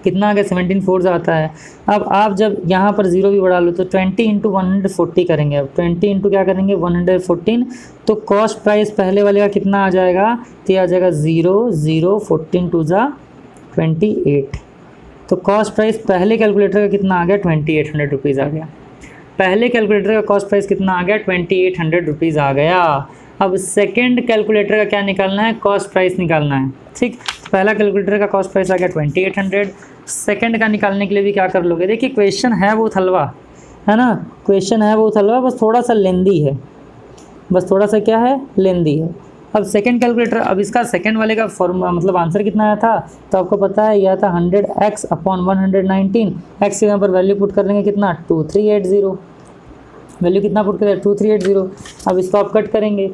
कितना आ गया, 17 4 आता है। अब आप जब यहाँ पर 0 भी बढ़ा लो तो 20 इंटू 140 करेंगे। अब 20 इंटू क्या करेंगे 114, तो कॉस्ट प्राइस पहले वाले का कितना आ जाएगा, तो ये आ जाएगा 0 0 14 2 28। तो कॉस्ट प्राइस पहले कैलकुलेटर का कितना आ गया, 2800 रुपीज़ आ गया। पहले कैलकुलेटर का कॉस्ट प्राइस कितना आ गया, 2800 रुपीज़ आ गया। अब सेकंड कैलकुलेटर का क्या निकालना है, कॉस्ट प्राइस निकालना है। ठीक, पहला कैलकुलेटर का कॉस्ट प्राइस आ गया 2800, सेकंड का निकालने के लिए भी क्या कर लोगे, देखिए क्वेश्चन है बहुत हलवा है ना, क्वेश्चन है बहुत हलवा, बस थोड़ा सा लेंदी है, बस थोड़ा सा क्या है, लेंदी है। अब सेकंड कैलकुलेटर, अब इसका सेकंड वाले का फॉर्मूला मतलब आंसर कितना आया था, तो आपको पता है यह था 100x/119। x के यहाँ पर वैल्यू पुट कर लेंगे कितना 2380, वैल्यू कितना पुट करें 2380। अब इसको आप कट करेंगे,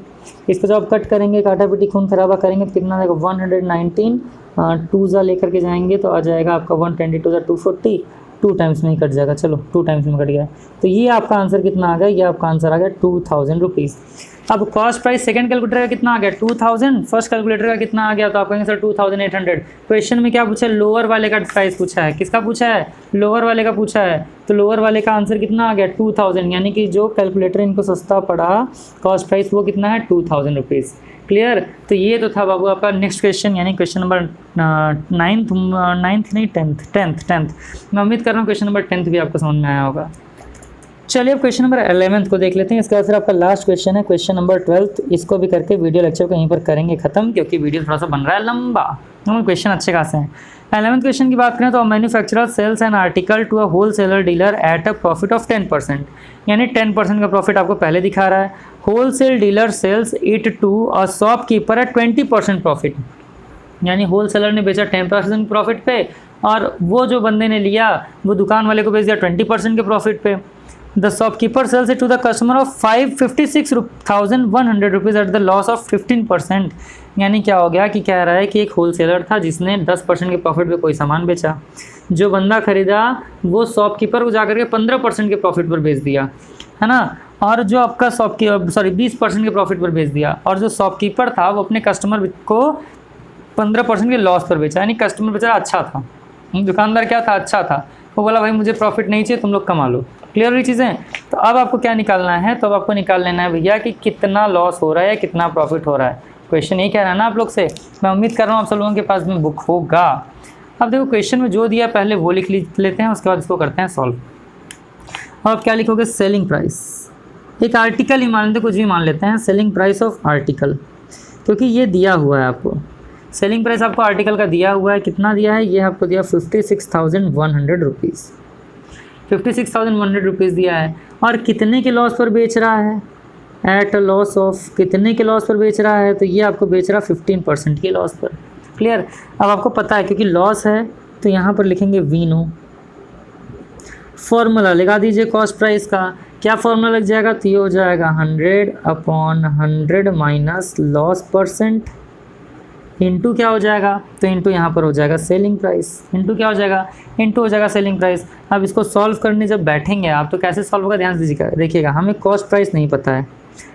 इसको जब आप कट करेंगे काटा पीटी खून खराबा करेंगे तो कितना आएगा 119, 2 लेकर के जाएंगे तो आ जाएगा आपका 122 240, 2 टाइम्स में ही कट जाएगा, चलो 2 टाइम्स में कट गया। तो ये आपका आंसर कितना आ गया, ये आपका आंसर आ गया 2000 रुपीज़। अब कॉस्ट प्राइस सेकंड कैलकुलेटर का कितना आ गया 2000, फर्स्ट कैलकुलेटर का कितना आ गया, तो आप कहेंगे सर 2800। क्वेश्चन में क्या पूछा है, लोअर वाले का प्राइस पूछा है, किसका पूछा है, लोअर वाले का पूछा है, तो लोअर वाले का आंसर कितना आ गया 2000, यानी कि जो कैलकुलेटर इनको सस्ता पड़ा कॉस्ट प्राइस वो कितना है 2000 रुपीज़। क्लियर, तो ये तो था बाबू आपका नेक्स्ट क्वेश्चन, यानी क्वेश्चन नंबर 9th नहीं 10th। मैं उम्मीद कर रहा हूँ क्वेश्चन नंबर 10th भी आपको समझ में आया होगा। चलिए अब क्वेश्चन नंबर 11th को देख लेते हैं, इसके बाद फिर आपका लास्ट क्वेश्चन है क्वेश्चन नंबर 12th। इसको भी करके वीडियो लेक्चर को यहीं पर करेंगे खत्म, क्योंकि वीडियो थोड़ा सा बन रहा है लंबा, क्वेश्चन अच्छे खासे हैं। 11th क्वेश्चन की बात करें तो manufacturer sells an article to a wholesaler dealer at a profit of 10%, यानी 10% का प्रॉफिट आपको पहले दिखा रहा है। Wholesale dealer sells it to a shopkeeper at 20% profit, यानी होलसेलर ने बेचा 10% प्रॉफिट पे और वो जो बंदे ने लिया वो दुकान वाले को बेच दिया 20% के प्रॉफिट पे। The shopkeeper sells it to the customer of 556,100 rupees at the loss of 15%, यानी क्या हो गया कि कह रहा है कि एक होलसेलर था जिसने 10% के प्रॉफिट पे कोई सामान बेचा, जो बंदा खरीदा वो शॉपकीपर को जाकर के 15% के प्रॉफिट पर बेच दिया, है ना, और जो आपका 20% के प्रॉफिट पर बेच दिया, और जो शॉपकीपर था वो अपने कस्टमर को 15% के लॉस पर बेचा, यानी कस्टमर बेचारा अच्छा था, दुकानदार क्या था, अच्छा था, वो बोला भाई मुझे प्रॉफिट नहीं चाहिए, तुम लोग कमा लो। क्लियर हुई चीज़ें। तो अब आपको क्या निकालना है, तो अब आपको निकाल लेना है भैया कि कितना लॉस हो रहा है, कितना प्रॉफिट हो रहा है। क्वेश्चन यही कह रहा है ना आप लोग से, मैं उम्मीद कर रहा हूँ आप सब लोगों के पास में बुक होगा। अब देखो क्वेश्चन में जो दिया पहले वो लिख लेते हैं, उसके बाद इसको करते हैं सॉल्व। और आप क्या लिखोगे, सेलिंग प्राइस, एक आर्टिकल ही मान लेते, कुछ भी मान लेते हैं, सेलिंग प्राइस ऑफ आर्टिकल, क्योंकि ये दिया हुआ है आपको, सेलिंग प्राइस आपको आर्टिकल का दिया हुआ है, कितना दिया है, ये आपको दिया 56,100 रुपीज़, 56,100 रुपीज़ दिया है, और कितने के लॉस पर बेच रहा है, एट अ लॉस ऑफ, कितने के लॉस पर बेच रहा है, तो ये आपको बेच रहा है 15% के लॉस पर। क्लियर, अब आपको पता है क्योंकि लॉस है तो यहाँ पर लिखेंगे वी नो, फॉर्मूला लगा दीजिए कॉस्ट प्राइस का, क्या फॉर्मूला लग जाएगा, तो ये हो जाएगा 100/100 माइनस लॉस परसेंट इंटू क्या हो जाएगा, तो इंटू यहाँ पर हो जाएगा सेलिंग प्राइस, इंटू क्या हो जाएगा, इंटू हो जाएगा सेलिंग प्राइस। अब इसको सॉल्व करने जब बैठेंगे आप तो कैसे सॉल्व होगा, ध्यान से देखिएगा। हमें कॉस्ट प्राइस नहीं पता है,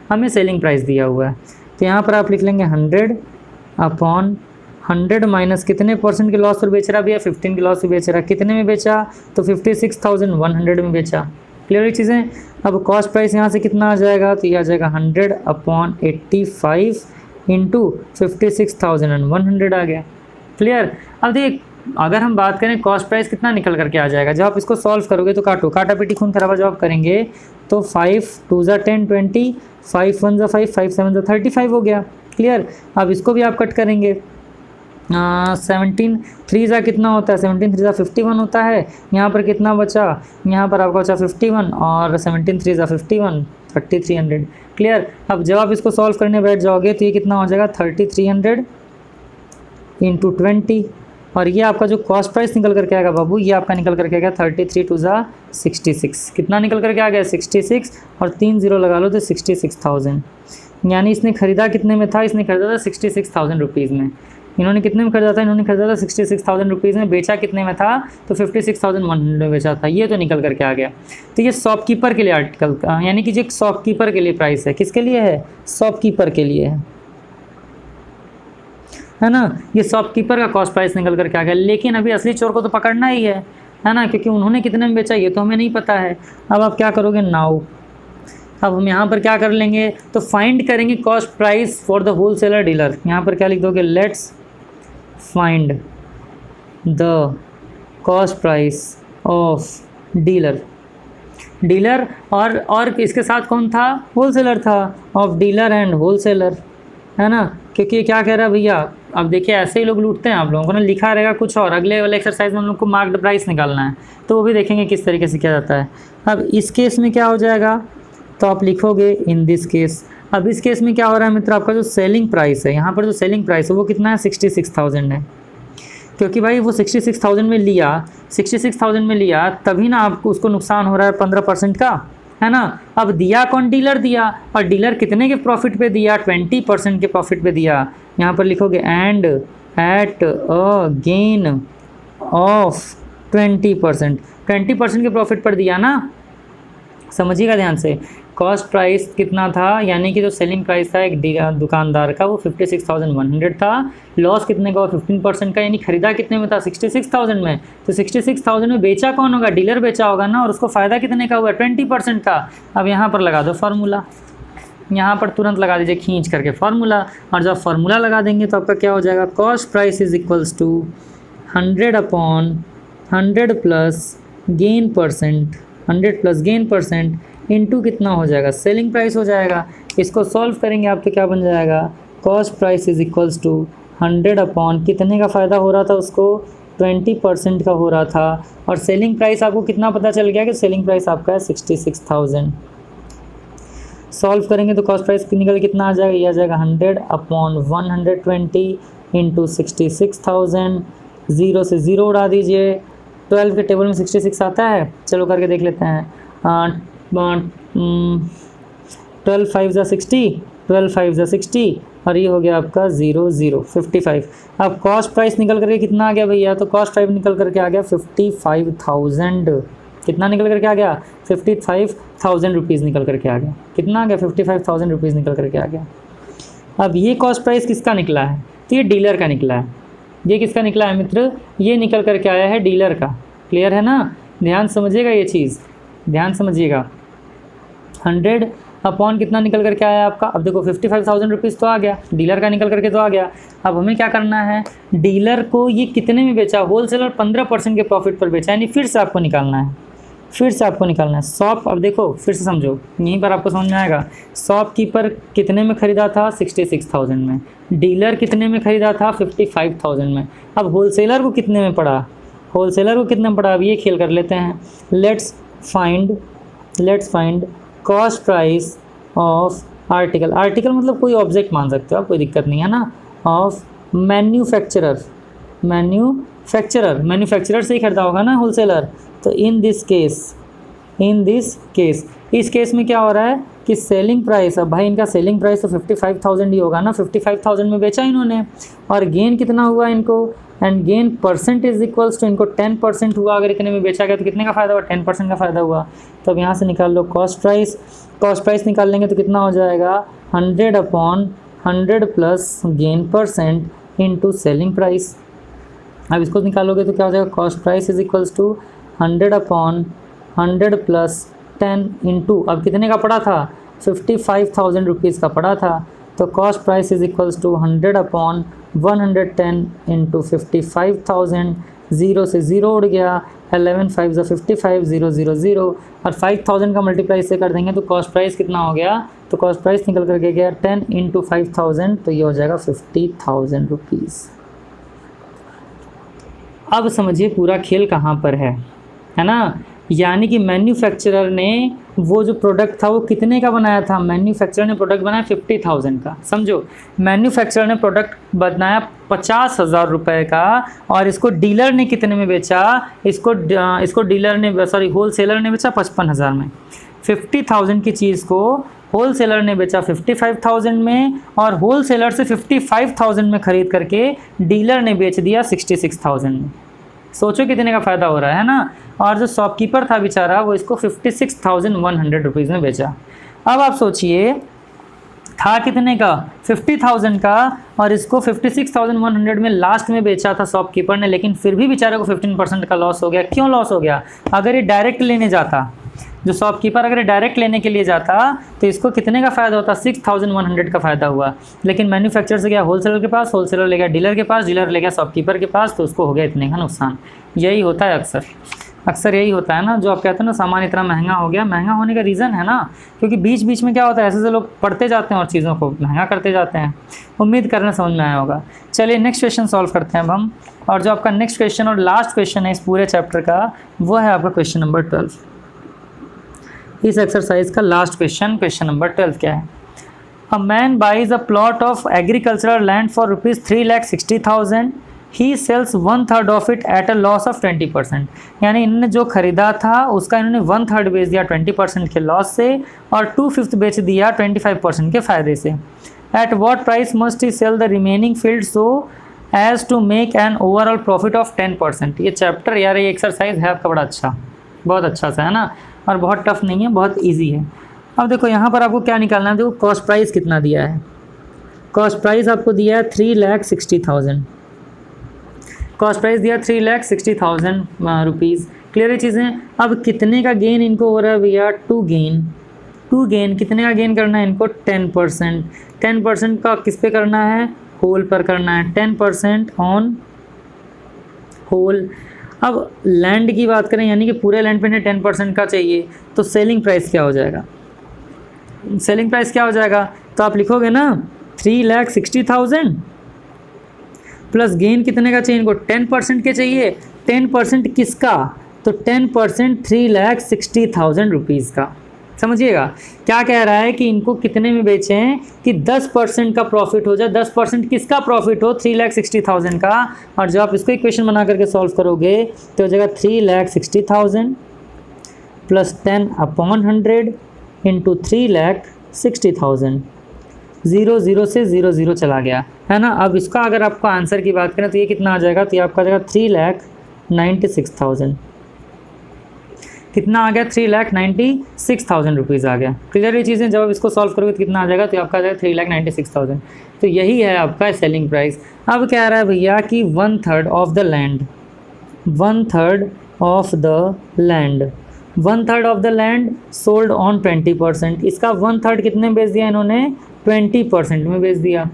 हमें सेलिंग प्राइस दिया हुआ है, तो यहाँ पर आप लिख लेंगे 100/100 माइनस कितने परसेंट के लॉस पर बेच रहा भैया, 15 के लॉस पर बेच रहा। कितने में बेचा, तो 56,100 में बेचा। क्लियर है चीज़ें। अब कॉस्ट प्राइस यहाँ से कितना आ जाएगा, तो ये आ जाएगा 100/85 इंटू 56,100 आ गया। क्लियर। अब देख, अगर हम बात करें कॉस्ट प्राइस कितना निकल करके आ जाएगा, जब आप इसको सॉल्व करोगे तो काटा पीटी खून खराबा जब आप करेंगे तो 5 2 ज़ा 10 20, 5 1 ज़ा 5, 5 7 ज़ा 35 हो गया। क्लियर। अब इसको भी आप कट करेंगे, 17 3 ज़ा कितना होता है, 17 3 ज़ा 51 होता है। यहाँ पर कितना बचा, यहाँ पर आपका बचा 51 और 17 3 ज़ा 51, 3300। क्लियर। अब जब आप इसको सॉल्व करने बैठ जाओगे तो ये कितना हो जाएगा, 3300 इंटू 20, और ये आपका जो कॉस्ट प्राइस निकल करके आएगा बाबू, ये आपका निकल करके आ गया 33 2 ज़ा 66। कितना निकल करके आ गया, 66, और 3 0 लगा लो तो 66,000। यानी इसने खरीदा कितने में था, इसने खरीदा था 66,000 रुपीज़ में। इन्होंने कितने में खरीदा था, इन्होंने खरीदा था 66,000 रुपीज़ में। बेचा कितने में था, तो 56,100 में बेचा था। ये तो निकल करके आ गया। तो ये शॉपकीपर के लिए आर्टिकल, यानी कि जो एक शॉपकीपर के लिए प्राइस है, किसके लिए है, शॉपकीपर के लिए है ना। ये शॉपकीपर का कॉस्ट प्राइस निकल करके आ गया। लेकिन अभी असली चोर को तो पकड़ना ही है ना, क्योंकि उन्होंने कितने में बेचा ये तो हमें नहीं पता है। अब आप क्या करोगे, नाउ अब हम यहाँ पर क्या कर लेंगे, तो फाइंड करेंगे cost price for the wholesaler dealer. यहाँ पर क्या लिख दोगे, let's find the cost price of dealer. और इसके साथ कौन था, होलसेलर था, ऑफ डीलर एंड होलसेलर, है ना। क्योंकि क्या कह रहा है भैया, अब देखिए ऐसे ही लोग लूटते हैं। आप लोगों को ना लिखा रहेगा कुछ और, अगले वाले एक्सरसाइज में हम लोग को मार्क्ड प्राइस निकालना है, तो वो भी देखेंगे किस तरीके से किया जाता है। अब इस केस में क्या हो जाएगा, तो आप लिखोगे इन दिस केस। अब इस केस में क्या हो रहा है मित्र, आपका जो सेलिंग प्राइस है, यहाँ पर जो सेलिंग प्राइस है वो कितना है, 66,000 है। क्योंकि भाई वो 66,000 में लिया, 66,000 में लिया, तभी ना आपको उसको नुकसान हो रहा है 15% का, है ना। अब दिया कौन, डीलर दिया, और डीलर कितने के प्रॉफिट पे दिया, 20% के प्रॉफिट पे दिया। यहाँ पर लिखोगे and at a gain of 20%, 20% के प्रॉफिट पर दिया ना। समझिएगा ध्यान से, कॉस्ट प्राइस कितना था, यानी कि जो सेलिंग प्राइस था एक दुकानदार का वो 56,100 था। लॉस कितने का, 15% का, यानी खरीदा कितने में था, 66,000 में। तो 66,000 में बेचा कौन होगा, डीलर बेचा होगा ना, और उसको फ़ायदा कितने का हुआ, 20% का। अब यहाँ पर लगा दो फार्मूला, यहाँ पर तुरंत लगा दीजिए खींच करके फार्मूला, और जब फार्मूला लगा देंगे तो आपका क्या हो जाएगा, cost price is equals to 100/100 plus gain percent, 100 plus gain percent into कितना हो जाएगा, सेलिंग प्राइस हो जाएगा। इसको सॉल्व करेंगे आप तो क्या बन जाएगा, cost price is equals to 100 कितने का फ़ायदा हो रहा था उसको, 20% का हो रहा था। और सेलिंग प्राइस आपको कितना पता चल गया कि सेलिंग प्राइस आपका है 66,000। सॉल्व करेंगे तो कॉस्ट प्राइस निकल कितना आ जाएगा, ये आ जाएगा 100/120 इंटू 66,000। 0 से 0 उड़ा दीजिए, 12 के टेबल में 66 आता है, चलो करके देख लेते हैं। 12 5 ज़ा 60, 12 5 ज़ा 60, और ये हो गया आपका 0 0 55। अब कॉस्ट प्राइस निकल करके कितना आ गया भैया, तो कॉस्ट प्राइस निकल करके आ गया 55,000। कितना निकल करके आ गया, 55,000 रुपीज़ निकल करके आ गया। कितना आ गया, 55,000 रुपीज़ निकल करके आ गया। अब ये कॉस्ट प्राइस किसका निकला है, तो ये डीलर का निकला है। ये किसका निकला है मित्र, ये निकल करके आया है डीलर का। क्लियर है ना, ध्यान समझिएगा ये चीज़, ध्यान समझिएगा। 100 कितना निकल करके आया आपका, अब देखो 55,000 रुपीज़ तो आ गया, डीलर का निकल करके तो आ गया। अब हमें क्या करना है, डीलर को ये कितने में बेचा, होलसेलर 15% के प्रॉफिट पर बेचा, यानी फिर से आपको निकालना है, फिर से आपको निकालना है शॉप। अब देखो फिर से समझो, यहीं पर आपको समझ में आएगा। शॉपकीपर कितने में ख़रीदा था, 66,000 में। डीलर कितने में ख़रीदा था, 55,000 में। अब होलसेलर को कितने में पड़ा, होलसेलर को कितने में पड़ा, अब ये खेल कर लेते हैं। Let's find cost price of article. Article मतलब कोई ऑब्जेक्ट मान सकते हो आप, कोई दिक्कत नहीं है ना। ऑफ मैन्युफैक्चरर से ही खरीदा होगा ना होलसेलर। तो in this case in this case, इस केस में क्या हो रहा है कि सेलिंग प्राइस, अब भाई इनका सेलिंग प्राइस तो 55,000 ही होगा ना, 55,000 में बेचा इन्होंने, और गेन कितना हुआ इनको, and gain percent is equals to, इनको 10% हुआ, अगर इतने में बेचा गया तो कितने का फ़ायदा हुआ, 10% का फ़ायदा हुआ। तो अब यहाँ से निकाल लो कॉस्ट प्राइस, कॉस्ट प्राइस निकाल लेंगे तो कितना हो जाएगा 100/100 plus gain percent into selling price. अब इसको निकालोगे तो क्या हो जाएगा, cost price is equals to 100/100 plus 10 into, अब कितने का पड़ा था, 55,000 रुपीज़ का पड़ा था, तो cost price is equals to 100/110 into 55,000, 0 से 0 उड़ गया, 11 5 55, 0 0 0, और 5,000 का मल्टीप्लाई से कर देंगे तो कॉस्ट प्राइस कितना हो गया, तो कॉस्ट प्राइस निकल करके गया 10 इंटू 5,000, तो ये हो जाएगा 50,000 रुपीज़। अब समझिए पूरा खेल कहाँ पर है ना, यानी कि मैन्युफैक्चरर ने वो जो प्रोडक्ट था वो कितने का बनाया था, मैन्युफैक्चरर ने प्रोडक्ट बनाया 50,000 का, समझो मैन्युफैक्चरर ने प्रोडक्ट बनाया 50,000 रुपये का, और इसको डीलर ने कितने में बेचा, इसको डीलर ने सॉरी होलसेलर ने बेचा 55,000 में। 50,000 की चीज़ को होलसेलर ने बेचा 55,000 में, और होलसेलर से 55,000 में ख़रीद करके डीलर ने बेच दिया 66,000 में। सोचो कितने का फ़ायदा हो रहा है ना, और जो शॉपकीपर था बेचारा वो इसको 56,100 रुपीज़ में बेचा। अब आप सोचिए था कितने का, 50,000 का, और इसको 56,100 में लास्ट में बेचा था शॉपकीपर ने, लेकिन फिर भी बेचारे को 15% का लॉस हो गया। क्यों लॉस हो गया, अगर ये डायरेक्ट लेने जाता, जो शॉपकीपर अगर डायरेक्ट लेने के लिए जाता तो इसको कितने का फ़ायदा होता, 6,100 का फ़ायदा हुआ, लेकिन मैन्युफैक्चरर से गया होलसेलर के पास, होलसेलर ले गया डीलर के पास, डीलर ले गया शॉपकीपर के पास, तो उसको हो गया इतने का नुकसान। यही होता है अक्सर यही होता है ना, जो आप कहते हैं ना सामान इतना महंगा हो गया, महंगा होने का रीज़न है ना, क्योंकि बीच बीच में क्या होता है, ऐसे से लोग पढ़ते जाते हैं और चीज़ों को महंगा करते जाते हैं। उम्मीद करना समझ में आया होगा। चलिए नेक्स्ट क्वेश्चन सॉल्व करते हैं अब हम, और जो आपका नेक्स्ट क्वेश्चन और लास्ट क्वेश्चन है इस पूरे चैप्टर का, वो है आपका क्वेश्चन नंबर 12। इस एक्सरसाइज का लास्ट क्वेश्चन नंबर 12 क्या है, a man buys a plot of agricultural land for ₹3,60,000, he sells 1/3 of it at a loss of 20%। यानी इन्होंने जो खरीदा था उसका इन्होंने 1/3 बेच दिया 20% के लॉस से, और 2/5 बेच दिया 25% के फ़ायदे से। At what price must he sell the remaining field so as to make an overall profit of 10%। ये चैप्टर यार, ये एक्सरसाइज है आपका बड़ा अच्छा, बहुत अच्छा सा है ना, और बहुत टफ नहीं है, बहुत ईजी है। अब देखो यहाँ पर आपको क्या निकालना है, देखो कॉस्ट प्राइस कितना दिया है, कॉस्ट प्राइस आपको दिया है 3,60,000, कॉस्ट प्राइस दिया 3,60,000 रुपीज़। क्लियर है चीज़ें। अब कितने का गेन इनको हो रहा है भैया, 2 गेन। कितने का गेन करना है इनको, 10%। 10% का किस पे करना है, होल पर करना है, 10% ऑन होल। अब लैंड की बात करें, यानी कि पूरे लैंड पे 10% का चाहिए, तो सेलिंग प्राइस क्या हो जाएगा, सेलिंग प्राइस क्या हो जाएगा, तो आप लिखोगे ना 3,60,000 प्लस गेन कितने का चाहिए इनको, 10% के चाहिए। 10% किसका, तो 10% 3,60,000 रुपीज़ का। समझिएगा क्या कह रहा है कि इनको कितने में बेचें कि 10% का प्रॉफिट हो जाए। 10% किसका प्रॉफिट हो, 3,60,000 का। और जब आप इसको इक्वेशन बना करके सॉल्व करोगे तो हो जाएगा 3,60,000 प्लस 10/100 इंटू 3,60,000। 0 0 से 0 0 चला गया है ना। अब इसका अगर आपको आंसर की बात करें तो ये कितना आ जाएगा, तो ये आपका आ जाएगा 3,96,000। कितना आ गया, 3,96,000 रुपीज़ आ गया। क्लियर ये चीज़ें, जब आप इसको सॉल्व करोगे तो कितना आ जाएगा, तो आपका आ जाएगा 3,96,000। तो यही है आपका सेलिंग प्राइस। अब कह रहा है भैया कि 1/3 of the land, 1/3 of the land, 1/3 of the land sold on 20%। इसका 1/3 कितने में बेच दिया इन्होंने, 20% में बेच दिया।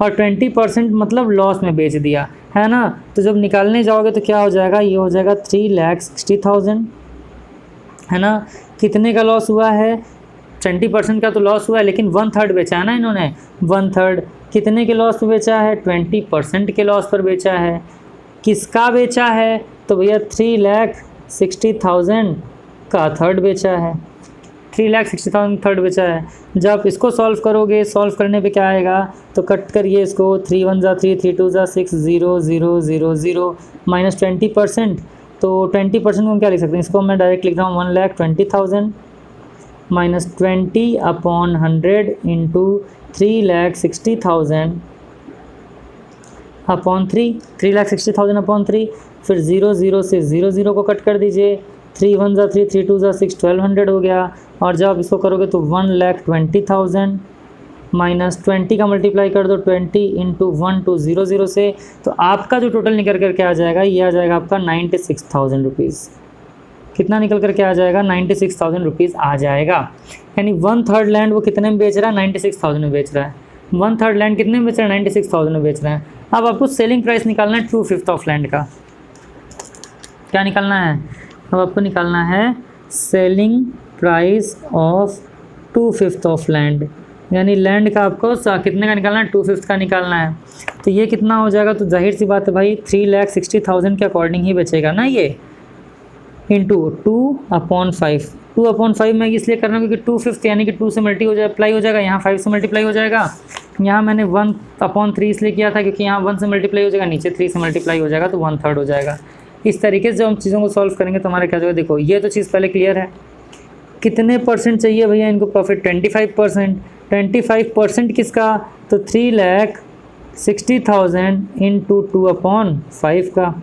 और 20% मतलब लॉस में बेच दिया है ना। तो जब निकालने जाओगे तो क्या हो जाएगा, ये हो जाएगा 3,60,000 है ना। कितने का लॉस हुआ है, 20% का तो लॉस हुआ है, लेकिन 1/3 बेचा है ना इन्होंने। 1/3 कितने के लॉस पे बेचा है, 20% के लॉस पर बेचा है। किसका बेचा है, तो भैया 3,60,000 का थर्ड बेचा है। 3,60,000 थर्ड बेचा है। जब इसको सॉल्व करोगे, सॉल्व करने पे क्या आएगा, तो कट करिए इसको, 3 1 जा 3, 3 2 जा 6, 0 0 0 0 माइनस 20%। तो 20% को हम क्या लिख सकते हैं, इसको मैं डायरेक्ट लिख रहा हूँ 1,20,000 माइनस 20/100 इंटू 3,60,000 अपॉन 3,60,000 अपॉन 3, फिर 0 से 0 को कट कर दीजिए, 3 1 ज़ा 3, 3 2 ज़ा 6, 1200 हो गया। और जब आप इसको करोगे तो 1,20,000 माइनस 20 का मल्टीप्लाई कर दो 20 इंटू 1200 से, तो आपका जो टोटल निकल करके आ जाएगा ये आ जाएगा आपका 96,000 रुपीज़। कितना निकल करके आ जाएगा, 96,000 रुपीज़ आ जाएगा। यानी 1/3 लैंड वो कितने में बेच रहा है, 96,000 में बेच रहा है। 1/3 लैंड कितने में बेच रहा है, 96,000 में बेच रहा है। अब आपको सेलिंग प्राइस निकालना है 2/5 ऑफ लैंड का। क्या निकालना है, अब आपको निकालना है selling price of 2/5 of land, यानी लैंड का आपको कितने का निकालना है, 2/5 का निकालना है। तो ये कितना हो जाएगा, तो जाहिर सी बात है भाई 3,60,000 के अकॉर्डिंग ही बचेगा ना ये, इंटू 2/5। 2/5 मैं इसलिए कर रहा हूँ क्योंकि 2/5 यानी कि 2 से मल्टीप्लाई हो जाएगा, यहाँ 5 से मल्टीप्लाई हो जाएगा। यहाँ मैंने 1/3 इसलिए किया था क्योंकि यहाँ 1 से मल्टीप्लाई हो जाएगा, नीचे 3 से मल्टीप्लाई हो जाएगा, तो 1/3 हो जाएगा। इस तरीके से जब हम चीज़ों को सॉल्व करेंगे तो हमारा क्या जाएगा, देखो ये तो चीज़ पहले क्लियर है। कितने परसेंट चाहिए भैया इनको प्रॉफिट, 25%। 25% किसका, तो 3,60,000 इंटू 2/5 का।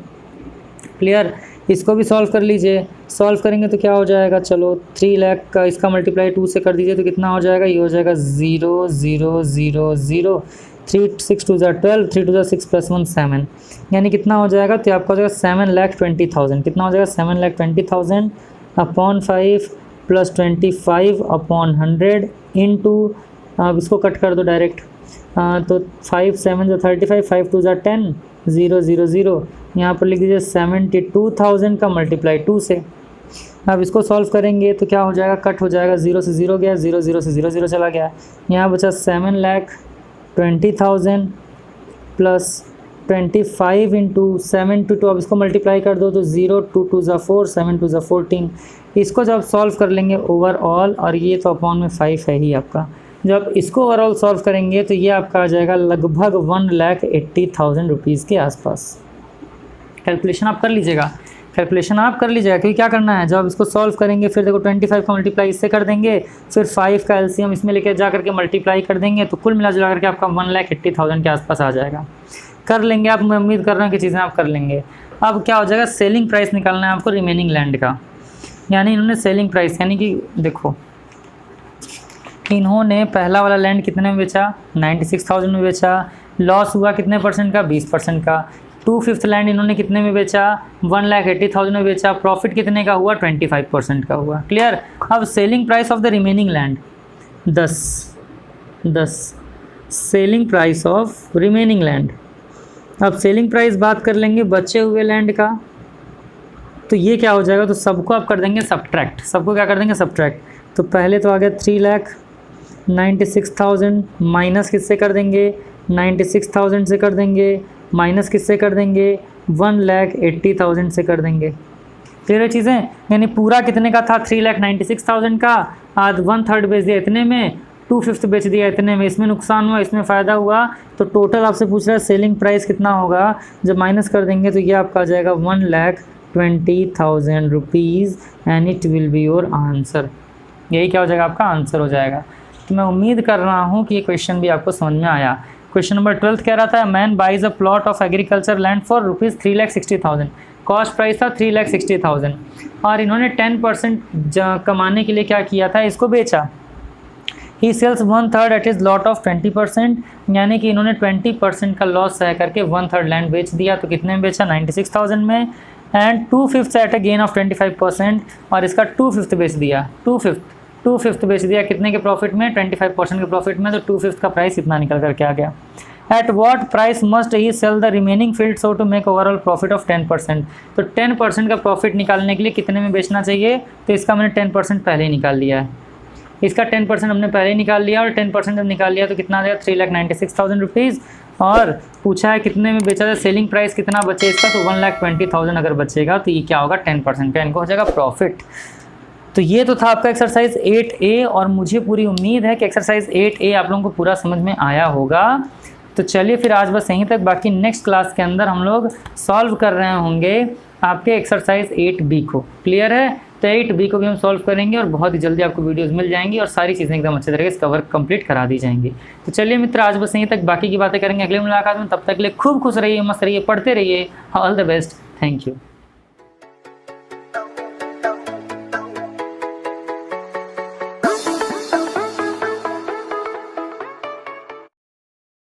क्लियर, इसको भी सॉल्व कर लीजिए। सॉल्व करेंगे तो क्या हो जाएगा, चलो 3 लाख का इसका मल्टीप्लाई 2 से कर दीजिए तो कितना हो जाएगा, ये हो जाएगा 0 0 0 0। 3 6 2 12, 3 2 6 + 1 7, यानी कितना हो जाएगा, तो आपका हो जाएगा 7,20,000। कितना हो जाएगा, 7,20,000 अपॉन 5 प्लस 25/100 इंटू, अब इसको कट कर दो डायरेक्ट, तो 5 7 35, 5 2 10, 0 0 0। यहाँ पर लिख दीजिए 72,000 का मल्टीप्लाई 2 से। अब इसको सॉल्व करेंगे तो क्या हो जाएगा, कट हो जाएगा, 0 से 0 गया, 0 0 से 0 0 चला गया। यहाँ बचा 7,20,000 प्लस 25 इंटू 7 2 अब इसको मल्टीप्लाई कर दो तो 0 2 2 ज़ा 4, 7 2 ज़ा 14। इसको जब सॉल्व कर लेंगे ओवरऑल, और ये तो अपॉन में 5 है ही आपका, जब इसको ओवरऑल सॉल्व करेंगे तो ये आपका आ जाएगा लगभग 1,80,000 रुपीज़ के आसपास। कैलकुलेशन आप कर लीजिएगा, क्योंकि क्या करना है, जब इसको सॉल्व करेंगे फिर देखो 25 का मल्टीप्लाई इससे कर देंगे, फिर 5 का एलसीएम इसमें लेके जा करके मल्टीप्लाई कर देंगे, तो कुल मिला जुला करके आपका 1,80,000 के आसपास आ जाएगा। कर लेंगे आप, मैं उम्मीद कर रहा हूँ कि चीज़ें आप कर लेंगे। अब क्या हो जाएगा, सेलिंग प्राइस निकालना है आपको रिमेनिंग लैंड का। यानी इन्होंने सेलिंग प्राइस, यानी कि देखो इन्होंने पहला वाला लैंड कितने में बेचा, 96,000 में बेचा। लॉस हुआ कितने परसेंट का, 20% का। 2/5 लैंड इन्होंने कितने में बेचा, 1,80,000 में बेचा। प्रॉफिट कितने का हुआ, 25% का हुआ। क्लियर। अब selling price of the remaining land 10 selling price of remaining land. अब सेलिंग प्राइस बात कर लेंगे बचे हुए लैंड का, तो ये क्या हो जाएगा, तो सबको आप कर देंगे सब्ट्रैक्ट। सबको क्या कर देंगे, सब्ट्रैक्ट। तो पहले तो आ गया 3,96,000 माइनस किससे कर देंगे, 96,000 से कर देंगे, माइनस किससे कर देंगे, 1,80,000 से कर देंगे। क्लियर है चीज़ें। यानी पूरा कितने का था, 3,96,000 का, आज 1/3 बेच दिया इतने में, 2/5 बेच दिया इतने में। इसमें नुकसान हुआ, इसमें फ़ायदा हुआ, तो टोटल आपसे पूछ रहा है सेलिंग प्राइस कितना होगा। जब माइनस कर देंगे तो ये आपका आ जाएगा 1,20,000 rupees and it will be your answer. यही क्या हो जाएगा, आपका आंसर हो जाएगा। तो मैं उम्मीद कर रहा हूँ कि ये क्वेश्चन भी आपको समझ में आया। क्वेश्चन नंबर 12 कह रहा था, man buys a plot of agriculture land for ₹3,60,000। Cost price था 3,60,000 और इन्होंने 10% कमाने के लिए क्या किया था, इसको बेचा। He sells 1/3 at is lot of 20%, यानी कि इन्होंने 20% का लॉस सह करके 1/3 लैंड बेच दिया। तो कितने में बेचा, 96,000 में। And 2/5 at a gain of 25%, और इसका 2/5 बेच दिया। 2/5 बेच दिया कितने के प्रॉफिट में, 25% के प्रॉफिट में। तो 2/5 का प्राइस इतना निकल करके आ गया। At what price must he sell the remaining field so to make overall profit of 10%। तो 10% का प्रॉफिट निकालने के लिए कितने में बेचना चाहिए, तो इसका मैंने 10% पहले ही निकाल लिया है। इसका 10% हमने पहले ही निकाल लिया, और 10% जब निकाल लिया तो कितना आ जाएगा, 3,96,000 रुपीज़। और पूछा है कितने में बेचा जाए, सेलिंग प्राइस कितना बचे इसका, तो 1,20,000 अगर बचेगा तो ये क्या होगा, 10% का इनको हो जाएगा प्रॉफिट। तो ये तो था आपका एक्सरसाइज 8A, और मुझे पूरी उम्मीद है कि एक्सरसाइज 8A आप लोगों को पूरा समझ में आया होगा। तो चलिए फिर आज बस यहीं तक, बाकी नेक्स्ट क्लास के अंदर हम लोग सॉल्व कर रहे होंगे आपके एक्सरसाइज 8B को। क्लियर है? तो 8B को भी हम सॉल्व करेंगे और बहुत ही जल्दी आपको वीडियोस मिल जाएंगी और सारी चीज़ें एकदम अच्छे तरीके से कवर कंप्लीट करा दी जाएंगी। तो चलिए मित्र, आज बस यहीं तक, बाकी की बातें करेंगे अगली मुलाकात में। तब तक के लिए खूब खुश रहिए, मस्त रहिए, पढ़ते रहिए। All the best. Thank you.